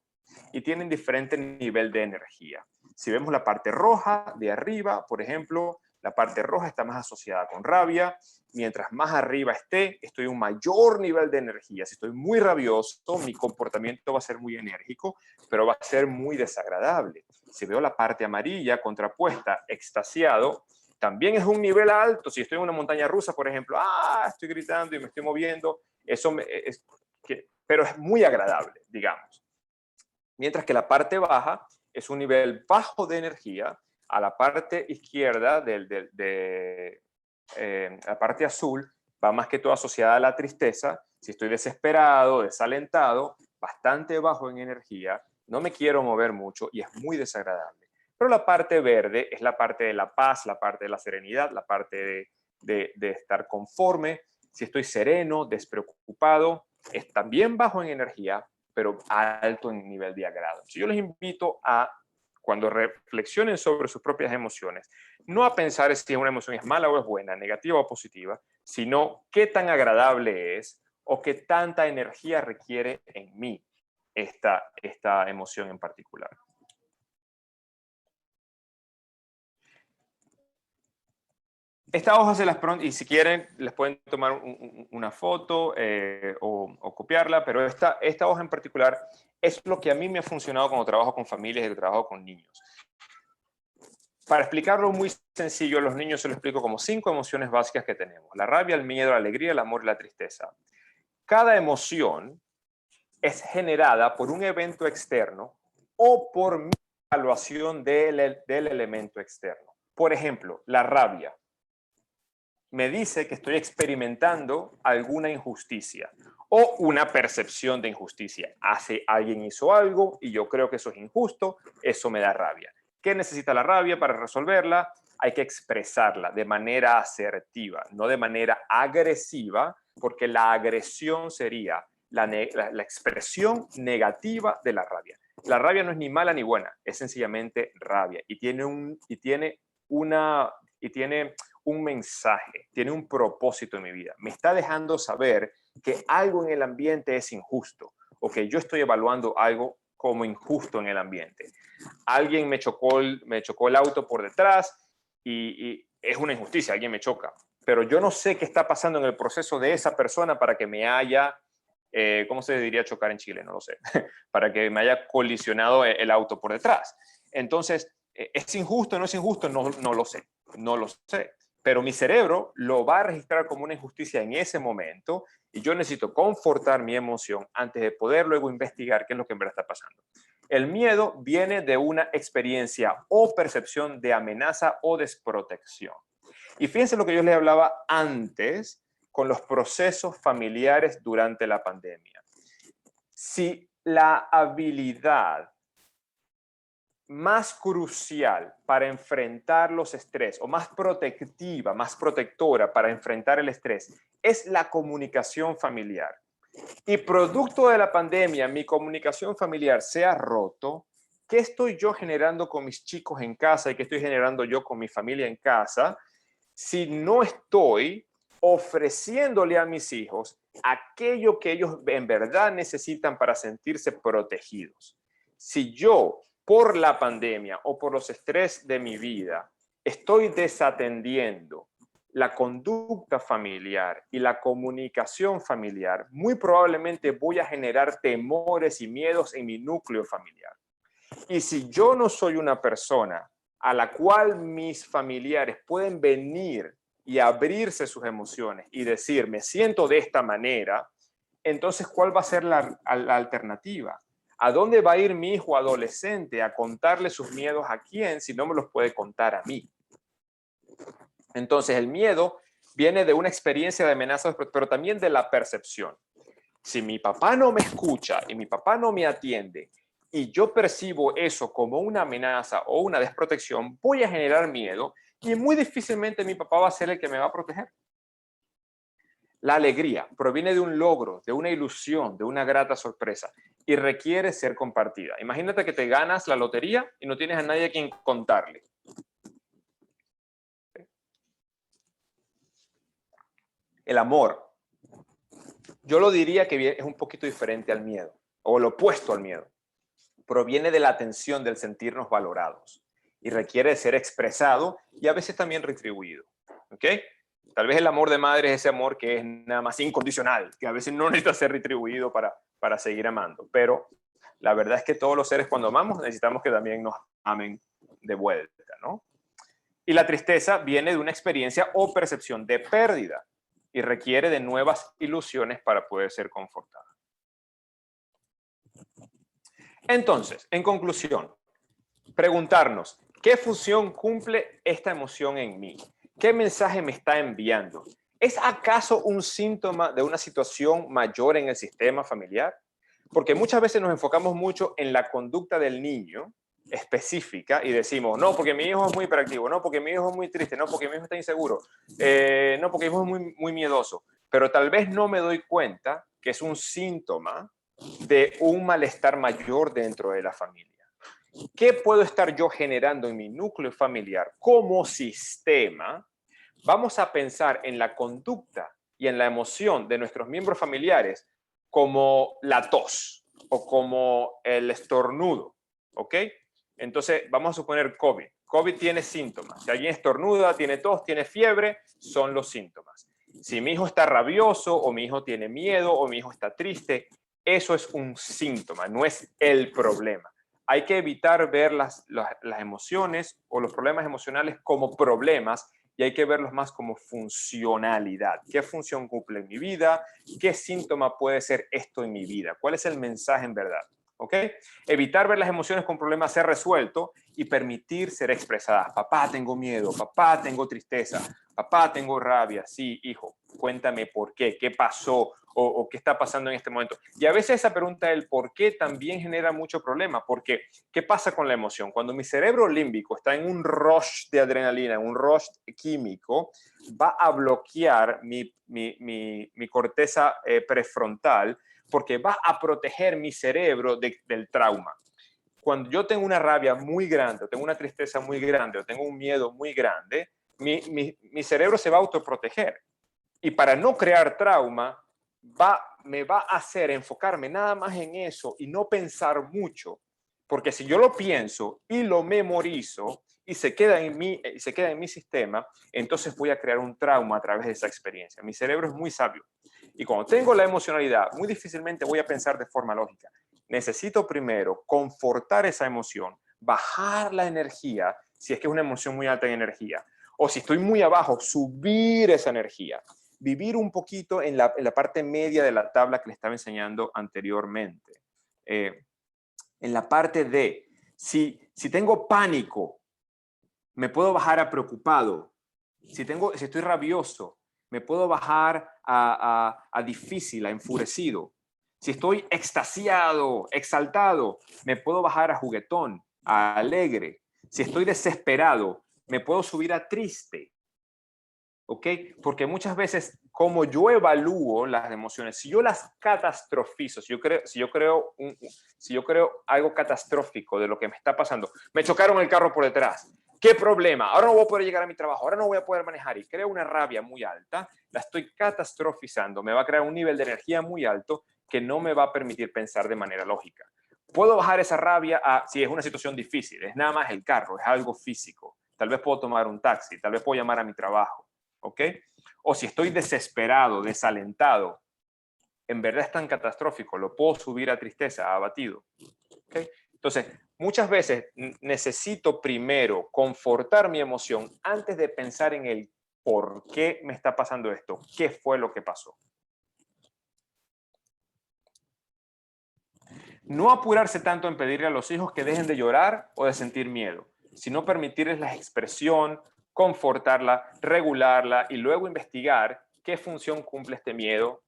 y tienen diferente nivel de energía. Si vemos la parte roja de arriba, por ejemplo, la parte roja está más asociada con rabia. Mientras más arriba estoy en un mayor nivel de energía. Si estoy muy rabioso, mi comportamiento va a ser muy enérgico, pero va a ser muy desagradable. Si veo la parte amarilla contrapuesta, extasiado, también es un nivel alto. Si estoy en una montaña rusa, por ejemplo, estoy gritando y me estoy moviendo, pero es muy agradable, digamos. Mientras que la parte baja es un nivel bajo de energía. A la parte izquierda, la parte azul, va más que todo asociada a la tristeza. Si estoy desesperado, desalentado, bastante bajo en energía, no me quiero mover mucho y es muy desagradable. Pero la parte verde es la parte de la paz, la parte de la serenidad, la parte de estar conforme. Si estoy sereno, despreocupado, es también bajo en energía, pero alto en nivel de agrado. Entonces, yo les invito a, cuando reflexionen sobre sus propias emociones, no a pensar si una emoción es mala o es buena, negativa o positiva, sino qué tan agradable es o qué tanta energía requiere en mí esta emoción en particular. Esta hoja se las pronto, y si quieren, les pueden tomar una foto o copiarla, pero esta hoja en particular es lo que a mí me ha funcionado cuando trabajo con familias y trabajo con niños. Para explicarlo muy sencillo, a los niños se lo explico como 5 emociones básicas que tenemos: la rabia, el miedo, la alegría, el amor y la tristeza. Cada emoción es generada por un evento externo o por mi evaluación del elemento externo. Por ejemplo, la rabia. me dice que estoy experimentando alguna injusticia o una percepción de injusticia. Alguien hizo algo y yo creo que eso es injusto, eso me da rabia. ¿Qué necesita la rabia para resolverla? Hay que expresarla de manera asertiva, no de manera agresiva, porque la agresión sería la expresión negativa de la rabia. La rabia no es ni mala ni buena, es sencillamente rabia y tiene un mensaje, tiene un propósito en mi vida. Me está dejando saber que algo en el ambiente es injusto o que yo estoy evaluando algo como injusto en el ambiente. Alguien me chocó el auto por detrás y es una injusticia, alguien me choca. Pero yo no sé qué está pasando en el proceso de esa persona para que me haya, ¿cómo se diría chocar en Chile? No lo sé. Para que me haya colisionado el auto por detrás. Entonces, ¿es injusto o no es injusto? No lo sé. No lo sé. Pero mi cerebro lo va a registrar como una injusticia en ese momento y yo necesito confortar mi emoción antes de poder luego investigar qué es lo que en verdad está pasando. El miedo viene de una experiencia o percepción de amenaza o desprotección. Y fíjense lo que yo les hablaba antes con los procesos familiares durante la pandemia. Si la habilidad más crucial para enfrentar los estrés o más protectiva, más protectora para enfrentar el estrés es la comunicación familiar. Y producto de la pandemia, mi comunicación familiar se ha roto. ¿Qué estoy yo generando con mis chicos en casa y qué estoy generando yo con mi familia en casa si no estoy ofreciéndole a mis hijos aquello que ellos en verdad necesitan para sentirse protegidos? Si yo, por la pandemia o por los estrés de mi vida, estoy desatendiendo la conducta familiar y la comunicación familiar, muy probablemente voy a generar temores y miedos en mi núcleo familiar. Y si yo no soy una persona a la cual mis familiares pueden venir y abrirse sus emociones y decir, me siento de esta manera, entonces, ¿cuál va a ser la alternativa? ¿A dónde va a ir mi hijo adolescente a contarle sus miedos a quién si no me los puede contar a mí? Entonces, el miedo viene de una experiencia de amenaza, pero también de la percepción. Si mi papá no me escucha y mi papá no me atiende y yo percibo eso como una amenaza o una desprotección, voy a generar miedo y muy difícilmente mi papá va a ser el que me va a proteger. La alegría proviene de un logro, de una ilusión, de una grata sorpresa y requiere ser compartida. Imagínate que te ganas la lotería y no tienes a nadie a quien contarle. El amor, yo lo diría que es un poquito diferente al miedo, o lo opuesto al miedo. Proviene de la atención, del sentirnos valorados, y requiere ser expresado y a veces también retribuido. ¿Ok? Tal vez el amor de madre es ese amor que es nada más incondicional, que a veces no necesita ser retribuido para seguir amando, pero la verdad es que todos los seres cuando amamos necesitamos que también nos amen de vuelta, ¿no? Y la tristeza viene de una experiencia o percepción de pérdida y requiere de nuevas ilusiones para poder ser confortada. Entonces, en conclusión, preguntarnos, ¿qué función cumple esta emoción en mí? ¿Qué mensaje me está enviando? ¿Es acaso un síntoma de una situación mayor en el sistema familiar? Porque muchas veces nos enfocamos mucho en la conducta del niño específica y decimos, no, porque mi hijo es muy hiperactivo, no, porque mi hijo es muy triste, no, porque mi hijo está inseguro, no, porque mi hijo es muy miedoso. Pero tal vez no me doy cuenta que es un síntoma de un malestar mayor dentro de la familia. ¿Qué puedo estar yo generando en mi núcleo familiar como sistema? Vamos a pensar en la conducta y en la emoción de nuestros miembros familiares como la tos o como el estornudo, ¿ok? Entonces, vamos a suponer COVID. COVID tiene síntomas. Si alguien estornuda, tiene tos, tiene fiebre, son los síntomas. Si mi hijo está rabioso o mi hijo tiene miedo o mi hijo está triste, eso es un síntoma, no es el problema. Hay que evitar ver las emociones o los problemas emocionales como problemas y hay que verlos más como funcionalidad. ¿Qué función cumple en mi vida? ¿Qué síntoma puede ser esto en mi vida? ¿Cuál es el mensaje en verdad? ¿Ok? Evitar ver las emociones con problemas ser resuelto y permitir ser expresadas. Papá, tengo miedo. Papá, tengo tristeza. Papá, tengo rabia. Sí, hijo, cuéntame por qué, qué pasó o qué está pasando en este momento. Y a veces esa pregunta del por qué también genera mucho problema, porque ¿qué pasa con la emoción? Cuando mi cerebro límbico está en un rush de adrenalina, en un rush químico, va a bloquear mi corteza prefrontal, porque va a proteger mi cerebro del trauma. Cuando yo tengo una rabia muy grande, o tengo una tristeza muy grande, o tengo un miedo muy grande, mi cerebro se va a autoproteger. Y para no crear trauma, me va a hacer enfocarme nada más en eso y no pensar mucho. Porque si yo lo pienso y lo memorizo y se queda en mi sistema, entonces voy a crear un trauma a través de esa experiencia. Mi cerebro es muy sabio. Y cuando tengo la emocionalidad, muy difícilmente voy a pensar de forma lógica. Necesito primero confortar esa emoción, bajar la energía, si es que es una emoción muy alta en energía. O si estoy muy abajo, subir esa energía. Vivir un poquito en la parte media de la tabla que le estaba enseñando anteriormente. En la parte de, si tengo pánico, me puedo bajar a preocupado. Si estoy rabioso, me puedo bajar a difícil, a enfurecido. Si estoy extasiado, exaltado, me puedo bajar a juguetón, a alegre. Si estoy desesperado, me puedo subir a triste. ¿Ok? Porque muchas veces, como yo evalúo las emociones, si yo las catastrofizo, si yo creo algo catastrófico de lo que me está pasando, me chocaron el carro por detrás, ¿qué problema? Ahora no voy a poder llegar a mi trabajo, ahora no voy a poder manejar y creo una rabia muy alta, la estoy catastrofizando, me va a crear un nivel de energía muy alto que no me va a permitir pensar de manera lógica. Puedo bajar esa rabia si es una situación difícil, es nada más el carro, es algo físico. Tal vez puedo tomar un taxi, tal vez puedo llamar a mi trabajo. ¿Ok? O si estoy desesperado, desalentado, en verdad es tan catastrófico, lo puedo subir a tristeza, a abatido. ¿Ok? Entonces, muchas veces necesito primero confortar mi emoción antes de pensar en el por qué me está pasando esto, qué fue lo que pasó. No apurarse tanto en pedirle a los hijos que dejen de llorar o de sentir miedo, sino permitirles la expresión, confortarla, regularla y luego investigar qué función cumple este miedo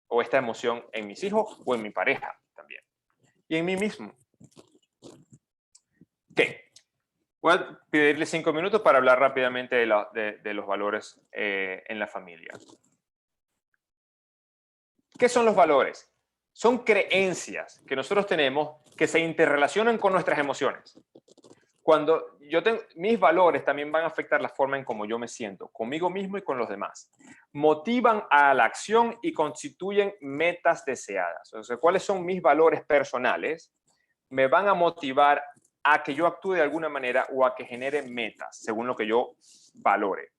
o esta emoción en mis hijos o en mi pareja también. Y en mí mismo. ¿Qué? Voy a pedirle 5 minutos para hablar rápidamente de los valores en la familia. ¿Qué son los valores? Son creencias que nosotros tenemos que se interrelacionan con nuestras emociones. Cuando mis valores también van a afectar la forma en cómo yo me siento, conmigo mismo y con los demás. Motivan a la acción y constituyen metas deseadas. O sea, ¿cuáles son mis valores personales? Me van a motivar a que yo actúe de alguna manera o a que genere metas, según lo que yo valore.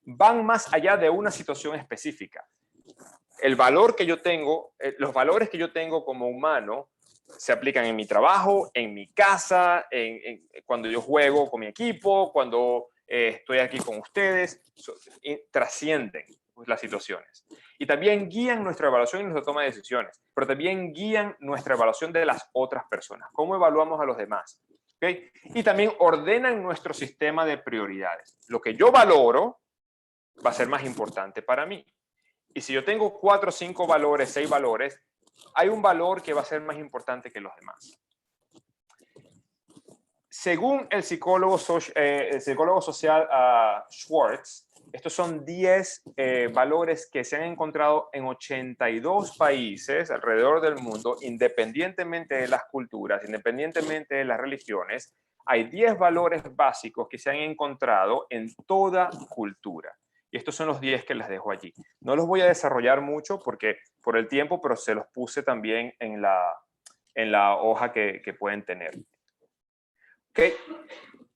Van más allá de una situación específica. El valor que yo tengo, los valores que yo tengo como humano, se aplican en mi trabajo, en mi casa, cuando yo juego con mi equipo, cuando estoy aquí con ustedes, trascienden las situaciones. Y también guían nuestra evaluación y nuestra toma de decisiones, pero también guían nuestra evaluación de las otras personas, cómo evaluamos a los demás. ¿Okay? Y también ordenan nuestro sistema de prioridades. Lo que yo valoro va a ser más importante para mí. Y si yo tengo 4, 5 valores, 6 valores, hay un valor que va a ser más importante que los demás. Según el psicólogo social Schwartz, estos son 10 valores que se han encontrado en 82 países alrededor del mundo, independientemente de las culturas, independientemente de las religiones. Hay 10 valores básicos que se han encontrado en toda cultura. Y estos son los 10 que les dejo allí. No los voy a desarrollar mucho por el tiempo, pero se los puse también en la hoja que pueden tener. ¿Okay?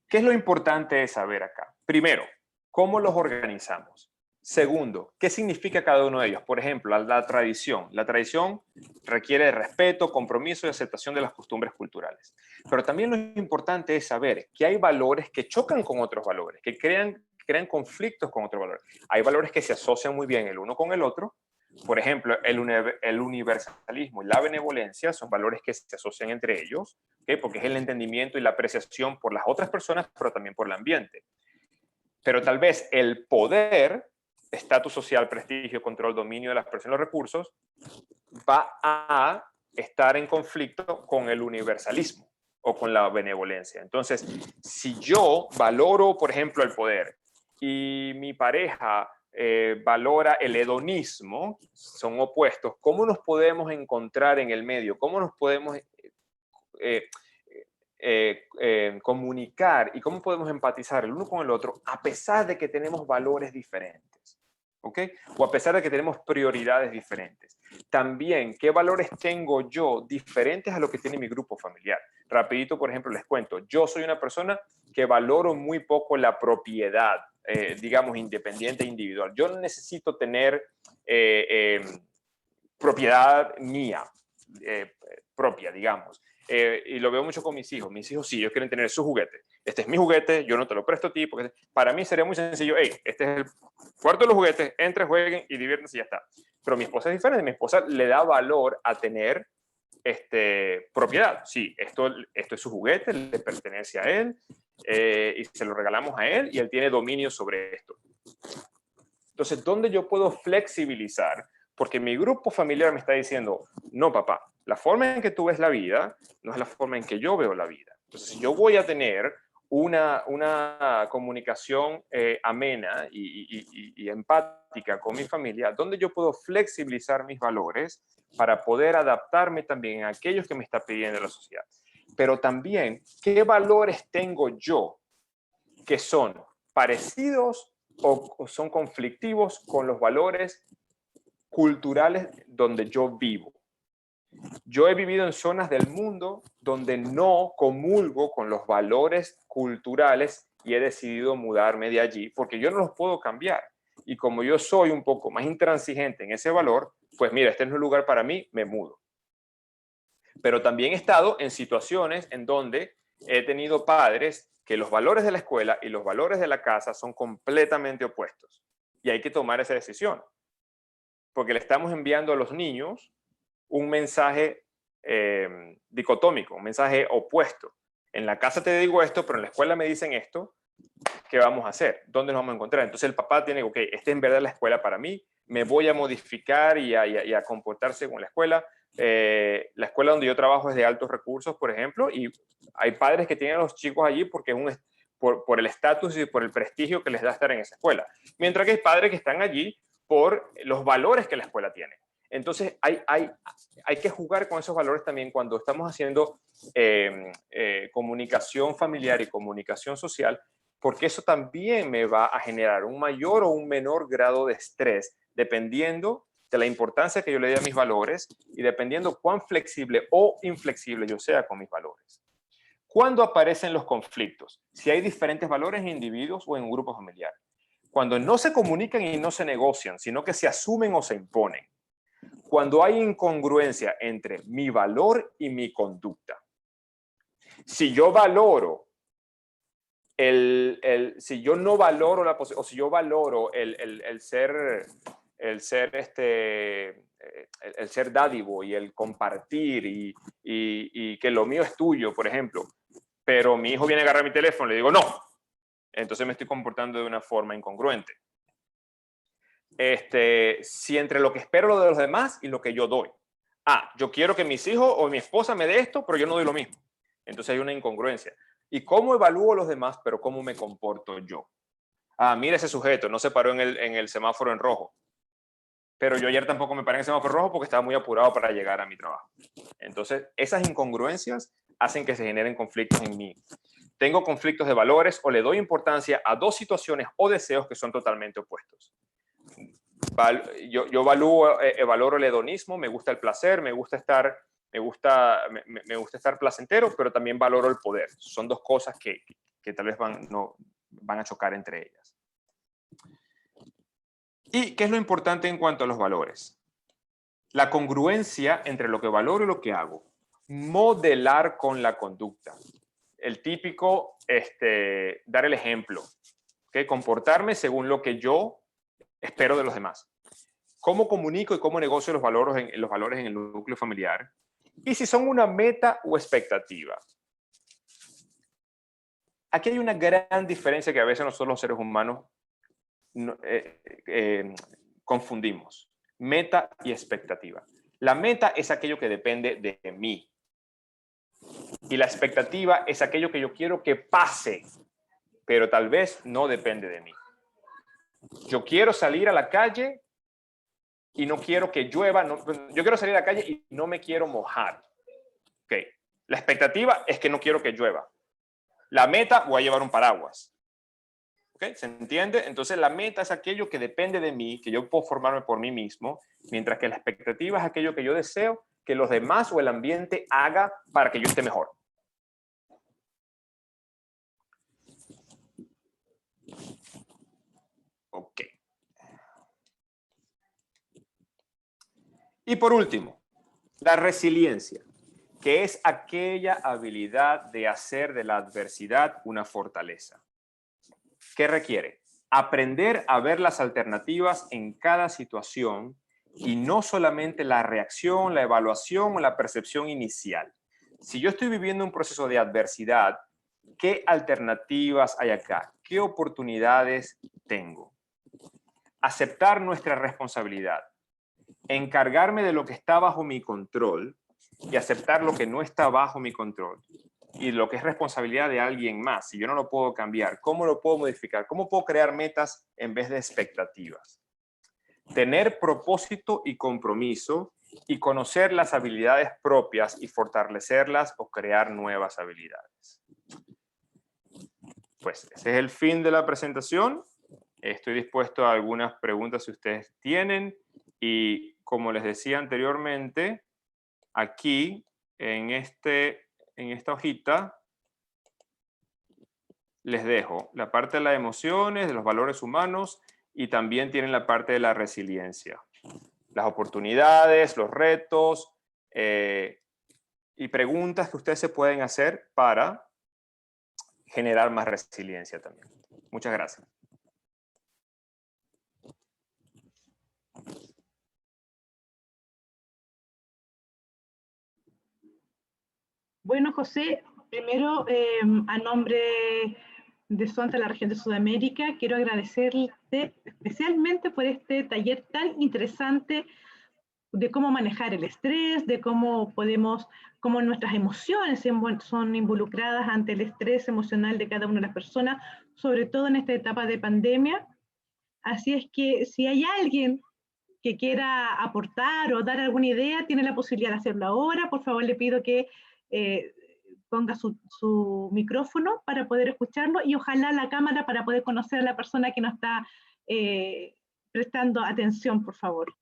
¿Qué es lo importante de saber acá? Primero, ¿cómo los organizamos? Segundo, ¿qué significa cada uno de ellos? Por ejemplo, la tradición. La tradición requiere de respeto, compromiso y aceptación de las costumbres culturales. Pero también lo importante es saber que hay valores que chocan con otros valores, que crean conflictos con otros valores. Hay valores que se asocian muy bien el uno con el otro. Por ejemplo, el universalismo y la benevolencia son valores que se asocian entre ellos, ¿okay? Porque es el entendimiento y la apreciación por las otras personas, pero también por el ambiente. Pero tal vez el poder, estatus social, prestigio, control, dominio de las personas y los recursos, va a estar en conflicto con el universalismo o con la benevolencia. Entonces, si yo valoro, por ejemplo, el poder y mi pareja valora el hedonismo, son opuestos, ¿cómo nos podemos encontrar en el medio? ¿Cómo nos podemos comunicar y cómo podemos empatizar el uno con el otro a pesar de que tenemos valores diferentes? ¿Ok? O a pesar de que tenemos prioridades diferentes. También, ¿qué valores tengo yo diferentes a lo que tiene mi grupo familiar? Rapidito, por ejemplo, les cuento. Yo soy una persona que valoro muy poco la propiedad, digamos, independiente e individual. Yo no necesito tener propiedad mía, propia, digamos. Y lo veo mucho con mis hijos. Mis hijos sí, ellos quieren tener su juguete. Este es mi juguete, yo no te lo presto a ti. Porque para mí sería muy sencillo, hey, este es el cuarto de los juguetes, entren, jueguen y diviértanse y ya está. Pero mi esposa es diferente. Mi esposa le da valor a tener propiedad. Sí, esto es su juguete, le pertenece a él y se lo regalamos a él y él tiene dominio sobre esto. Entonces, ¿dónde yo puedo flexibilizar? Porque mi grupo familiar me está diciendo, no, papá, la forma en que tú ves la vida no es la forma en que yo veo la vida. Entonces, si yo voy a tener una comunicación amena y empática con mi familia, ¿dónde yo puedo flexibilizar mis valores para poder adaptarme también a aquellos que me está pidiendo la sociedad? Pero también, ¿qué valores tengo yo que son parecidos o son conflictivos con los valores culturales donde yo vivo? Yo he vivido en zonas del mundo donde no comulgo con los valores culturales y he decidido mudarme de allí porque yo no los puedo cambiar. Y como yo soy un poco más intransigente en ese valor, pues mira, este no es un lugar para mí, me mudo. Pero también he estado en situaciones en donde he tenido padres que los valores de la escuela y los valores de la casa son completamente opuestos. Y hay que tomar esa decisión. Porque le estamos enviando a los niños un mensaje dicotómico, un mensaje opuesto. En la casa te digo esto, pero en la escuela me dicen esto. ¿Qué vamos a hacer? ¿Dónde nos vamos a encontrar? Entonces el papá tiene, ok, esta es en verdad la escuela para mí, me voy a modificar y a comportarse con la escuela. La escuela donde yo trabajo es de altos recursos, por ejemplo, y hay padres que tienen a los chicos allí porque es por el estatus y por el prestigio que les da estar en esa escuela. Mientras que hay padres que están allí por los valores que la escuela tiene. Entonces hay que jugar con esos valores también cuando estamos haciendo comunicación familiar y comunicación social, porque eso también me va a generar un mayor o un menor grado de estrés, dependiendo de la importancia que yo le dé a mis valores y dependiendo cuán flexible o inflexible yo sea con mis valores. ¿Cuándo aparecen los conflictos? Si hay diferentes valores en individuos o en un grupo familiar. Cuando no se comunican y no se negocian, sino que se asumen o se imponen. Cuando hay incongruencia entre mi valor y mi conducta. Si yo valoro si yo no valoro la posibilidad, o si yo valoro el ser dádivo y el compartir y que lo mío es tuyo, por ejemplo, pero mi hijo viene a agarrar mi teléfono y le digo no, entonces me estoy comportando de una forma incongruente. Si entre lo que espero lo de los demás y lo que yo doy. Yo quiero que mis hijos o mi esposa me dé esto, pero yo no doy lo mismo. Entonces hay una incongruencia. ¿Y cómo evalúo a los demás, pero cómo me comporto yo? Mira ese sujeto, no se paró en el semáforo en rojo. Pero yo ayer tampoco me paré en el semáforo rojo porque estaba muy apurado para llegar a mi trabajo. Entonces, esas incongruencias hacen que se generen conflictos en mí. Tengo conflictos de valores o le doy importancia a dos situaciones o deseos que son totalmente opuestos. Yo valoro el hedonismo, me gusta el placer, me gusta estar placentero, pero también valoro el poder. Son dos cosas que tal vez van a chocar entre ellas. ¿Y qué es lo importante en cuanto a los valores? La congruencia entre lo que valoro y lo que hago. Modelar con la conducta. El típico, dar el ejemplo. ¿Okay? Comportarme según lo que yo espero de los demás. ¿Cómo comunico y cómo negocio los valores en el núcleo familiar? Y si son una meta o expectativa. Aquí hay una gran diferencia que a veces nosotros los seres humanos confundimos. Meta y expectativa. La meta es aquello que depende de mí. Y la expectativa es aquello que yo quiero que pase, pero tal vez no depende de mí. Yo quiero salir a la calle y no quiero que llueva. Yo quiero salir a la calle y no me quiero mojar. Okay. La expectativa es que no quiero que llueva. La meta, voy a llevar un paraguas. ¿Okay? ¿Se entiende? Entonces la meta es aquello que depende de mí, que yo puedo formarme por mí mismo, mientras que la expectativa es aquello que yo deseo que los demás o el ambiente haga para que yo esté mejor. Ok. Y por último, la resiliencia, que es aquella habilidad de hacer de la adversidad una fortaleza. ¿Qué requiere? Aprender a ver las alternativas en cada situación y no solamente la reacción, la evaluación o la percepción inicial. Si yo estoy viviendo un proceso de adversidad, ¿qué alternativas hay acá? ¿Qué oportunidades tengo? Aceptar nuestra responsabilidad, encargarme de lo que está bajo mi control y aceptar lo que no está bajo mi control y lo que es responsabilidad de alguien más. Si yo no lo puedo cambiar, ¿cómo lo puedo modificar? ¿Cómo puedo crear metas en vez de expectativas? Tener propósito y compromiso y conocer las habilidades propias y fortalecerlas o crear nuevas habilidades. Pues ese es el fin de la presentación. Estoy dispuesto a algunas preguntas si ustedes tienen. Y como les decía anteriormente, aquí en esta hojita les dejo la parte de las emociones, de los valores humanos y también tienen la parte de la resiliencia. Las oportunidades, los retos y preguntas que ustedes se pueden hacer para generar más resiliencia también. Muchas gracias. Bueno, José, primero, a nombre de SONTA, la región de Sudamérica, quiero agradecerte especialmente por este taller tan interesante de cómo manejar el estrés, de cómo nuestras emociones son involucradas ante el estrés emocional de cada una de las personas, sobre todo en esta etapa de pandemia. Así es que si hay alguien que quiera aportar o dar alguna idea, tiene la posibilidad de hacerlo ahora. Por favor, le pido que ponga su micrófono para poder escucharlo y ojalá la cámara para poder conocer a la persona que nos está prestando atención, por favor.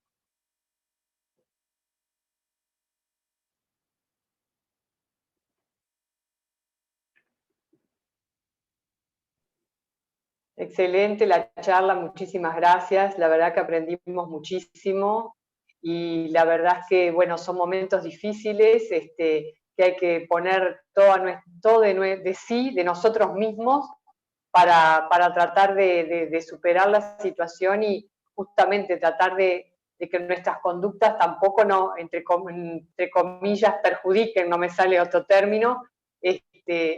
Excelente la charla, muchísimas gracias. La verdad que aprendimos muchísimo y la verdad es que, bueno, son momentos difíciles, que hay que poner todo de sí, de nosotros mismos, para tratar de superar la situación y justamente tratar de que nuestras conductas tampoco, no, entre comillas, perjudiquen, no me sale otro término,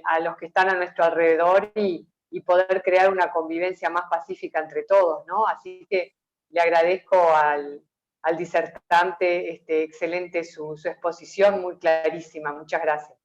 a los que están a nuestro alrededor y poder crear una convivencia más pacífica entre todos, ¿no? Así que le agradezco al disertante, excelente su exposición, muy clarísima. Muchas gracias.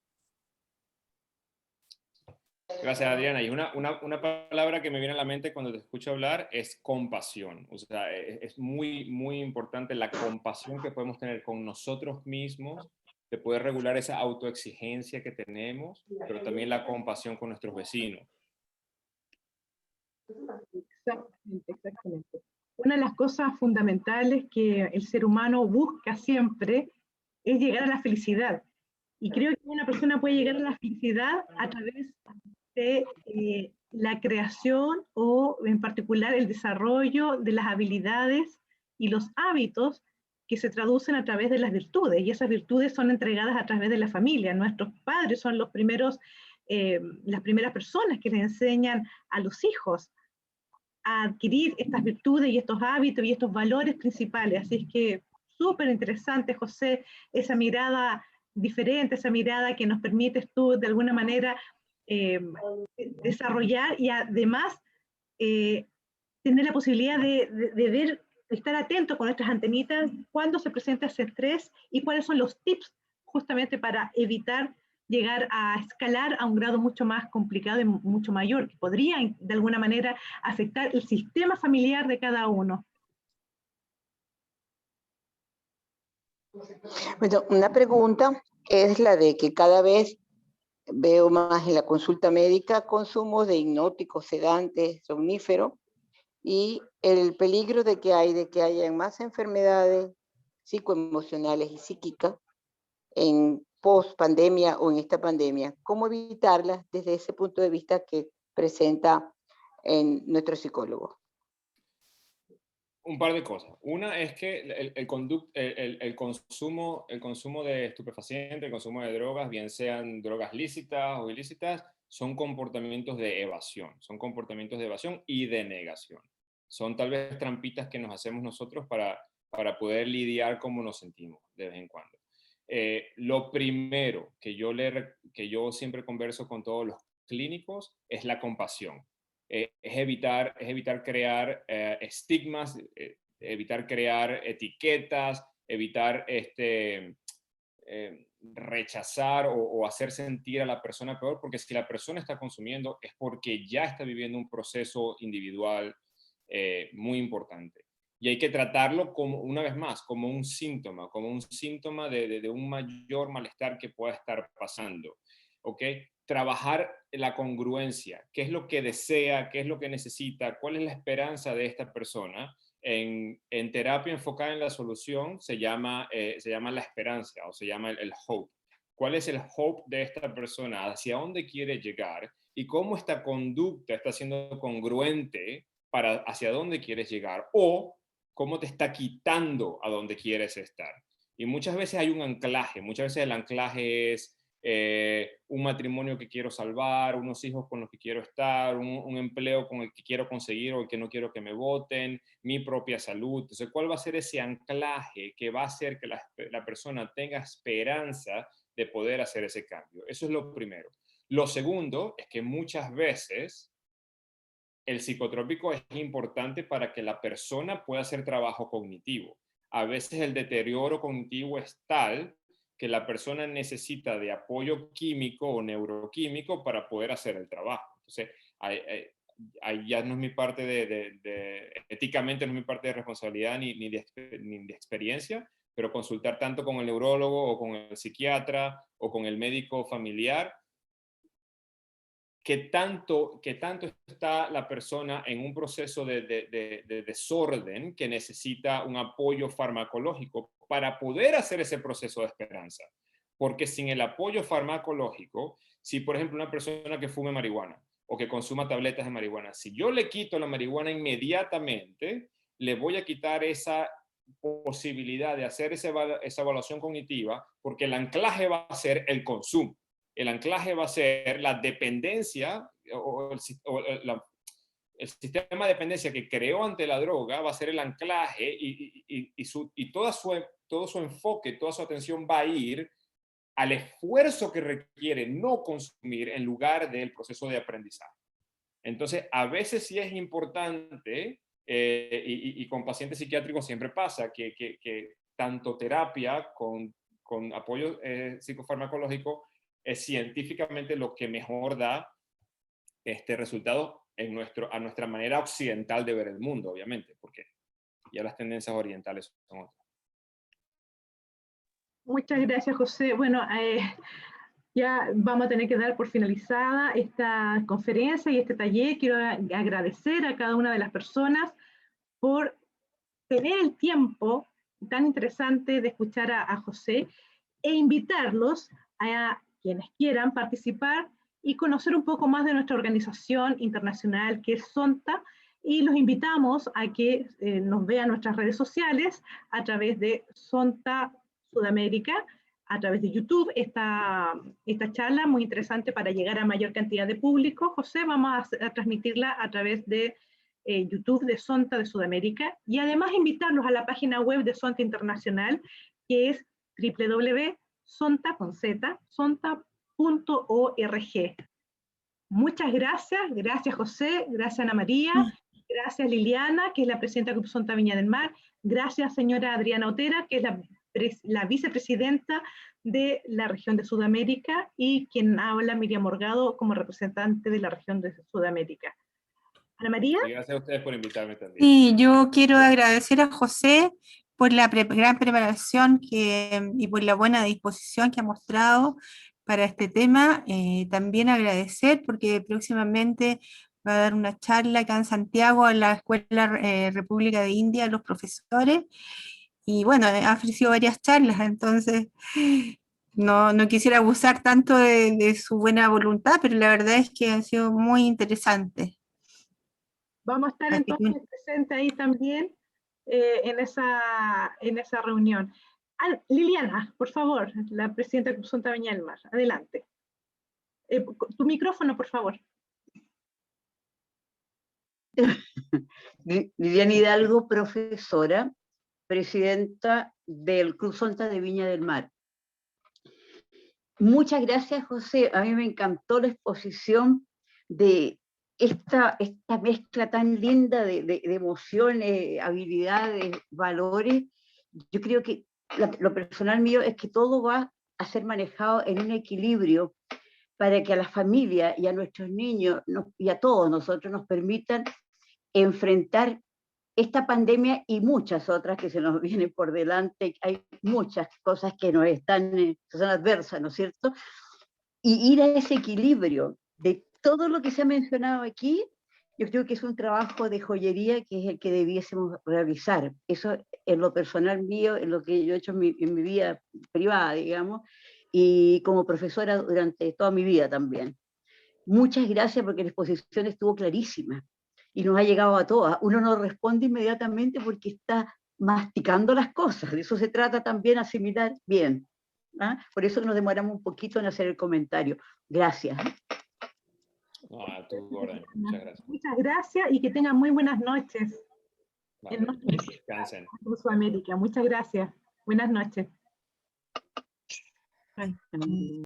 Gracias, Adriana. Y una palabra que me viene a la mente cuando te escucho hablar es compasión. O sea, es muy, muy importante la compasión que podemos tener con nosotros mismos, de poder regular esa autoexigencia que tenemos, pero también la compasión con nuestros vecinos. Exactamente. Una de las cosas fundamentales que el ser humano busca siempre es llegar a la felicidad. Y creo que una persona puede llegar a la felicidad a través de la creación o en particular el desarrollo de las habilidades y los hábitos que se traducen a través de las virtudes. Y esas virtudes son entregadas a través de la familia. Nuestros padres son las primeras personas que les enseñan a los hijos a adquirir estas virtudes y estos hábitos y estos valores principales. Así es que súper interesante, José, esa mirada diferente, esa mirada que nos permites tú de alguna manera desarrollar y además tener la posibilidad de ver, estar atentos con nuestras antenitas cuando se presenta ese estrés y cuáles son los tips justamente para evitar llegar a escalar a un grado mucho más complicado y mucho mayor, que podría de alguna manera afectar el sistema familiar de cada uno. Bueno, una pregunta es la de que cada vez veo más en la consulta médica consumos de hipnóticos, sedantes, somníferos, y el peligro de que haya más enfermedades psicoemocionales y psíquicas en post-pandemia o en esta pandemia. ¿Cómo evitarlas desde ese punto de vista que presenta en nuestro psicólogo? Un par de cosas. Una es que el consumo de estupefacientes, el consumo de drogas, bien sean drogas lícitas o ilícitas, son comportamientos de evasión. Son comportamientos de evasión y de negación. Son tal vez trampitas que nos hacemos nosotros para poder lidiar cómo nos sentimos de vez en cuando. Lo primero que yo siempre converso con todos los clínicos es la compasión. Es evitar crear estigmas, evitar crear etiquetas, evitar rechazar o hacer sentir a la persona peor, porque si la persona está consumiendo es porque ya está viviendo un proceso individual muy importante. Y hay que tratarlo como, una vez más, como un síntoma de un mayor malestar que pueda estar pasando. ¿Ok? Trabajar la congruencia, qué es lo que desea, qué es lo que necesita, cuál es la esperanza de esta persona. En terapia enfocada en la solución se llama la esperanza o se llama el hope. ¿Cuál es el hope de esta persona? ¿Hacia dónde quiere llegar? Y cómo esta conducta está siendo congruente hacia dónde quieres llegar, o cómo te está quitando a dónde quieres estar. Y muchas veces hay un anclaje, muchas veces el anclaje es un matrimonio que quiero salvar, unos hijos con los que quiero estar, un empleo con el que quiero conseguir o el que no quiero que me voten, mi propia salud. Entonces, ¿cuál va a ser ese anclaje que va a hacer que la persona tenga esperanza de poder hacer ese cambio? Eso es lo primero. Lo segundo es que muchas veces el psicotrópico es importante para que la persona pueda hacer trabajo cognitivo. A veces el deterioro cognitivo es tal que la persona necesita de apoyo químico o neuroquímico para poder hacer el trabajo. Entonces, ahí ya no es mi parte éticamente no es mi parte de responsabilidad ni de experiencia, pero consultar tanto con el neurólogo o con el psiquiatra o con el médico familiar, que tanto está la persona en un proceso de desorden que necesita un apoyo farmacológico para poder hacer ese proceso de esperanza. Porque sin el apoyo farmacológico, si por ejemplo una persona que fume marihuana o que consuma tabletas de marihuana, si yo le quito la marihuana inmediatamente, le voy a quitar esa posibilidad de hacer esa evaluación cognitiva, porque el anclaje va a ser el consumo. El anclaje va a ser la dependencia o el sistema de dependencia que creó ante la droga, va a ser el anclaje y todo su enfoque, toda su atención va a ir al esfuerzo que requiere no consumir en lugar del proceso de aprendizaje. Entonces, a veces sí es importante, y con pacientes psiquiátricos siempre pasa, que tanto terapia con apoyo psicofarmacológico es científicamente lo que mejor da resultado a nuestra manera occidental de ver el mundo, obviamente, porque ya las tendencias orientales son otras. Muchas gracias, José. Bueno, ya vamos a tener que dar por finalizada esta conferencia y este taller. Quiero agradecer a cada una de las personas por tener el tiempo tan interesante de escuchar a José e invitarlos a quienes quieran participar y conocer un poco más de nuestra organización internacional que es SONTA, y los invitamos a que nos vean nuestras redes sociales a través de SONTA Sudamérica, a través de YouTube, esta charla muy interesante para llegar a mayor cantidad de público. José, vamos a transmitirla a través de YouTube de SONTA de Sudamérica, y además invitarlos a la página web de SONTA Internacional, que es www.sonta.org. Muchas gracias. Gracias, José. Gracias, Ana María. Gracias, Liliana, que es la presidenta del Club Sonta Viña del Mar. Gracias, señora Adriana Otera, que es la vicepresidenta de la región de Sudamérica, y quien habla, Miriam Morgado, como representante de la región de Sudamérica. Ana María. Y gracias a ustedes por invitarme también. Sí, yo quiero agradecer a José por la gran preparación y por la buena disposición que ha mostrado para este tema. También agradecer porque próximamente va a dar una charla acá en Santiago a la Escuela República de India, a los profesores, y bueno, ha ofrecido varias charlas, entonces no quisiera abusar tanto de su buena voluntad, pero la verdad es que han sido muy interesantes. Vamos a estar entonces presentes ahí también en esa reunión. Liliana, por favor, la presidenta del Club Sonta Viña del Mar, adelante. Tu micrófono, por favor. Liliana Hidalgo, profesora, presidenta del Club Sonta de Viña del Mar. Muchas gracias, José. A mí me encantó la exposición de esta mezcla tan linda de emociones, habilidades, valores. Yo creo que lo personal mío es que todo va a ser manejado en un equilibrio para que a las familias y a nuestros niños y a todos nosotros nos permitan enfrentar esta pandemia y muchas otras que se nos vienen por delante. Hay muchas cosas que nos que son adversas, ¿no es cierto? Y ir a ese equilibrio de todo lo que se ha mencionado aquí, yo creo que es un trabajo de joyería que es el que debiésemos realizar. Eso es lo personal mío, es lo que yo he hecho en mi vida privada, digamos, y como profesora durante toda mi vida también. Muchas gracias porque la exposición estuvo clarísima y nos ha llegado a todas. Uno no responde inmediatamente porque está masticando las cosas, de eso se trata también, asimilar bien. ¿Ah? Por eso nos demoramos un poquito en hacer el comentario. Gracias. No, a tu orden. Muchas gracias. Muchas gracias y que tengan muy buenas noches. Vale, En descansen. Sudamérica. Muchas gracias. Buenas noches. Ay.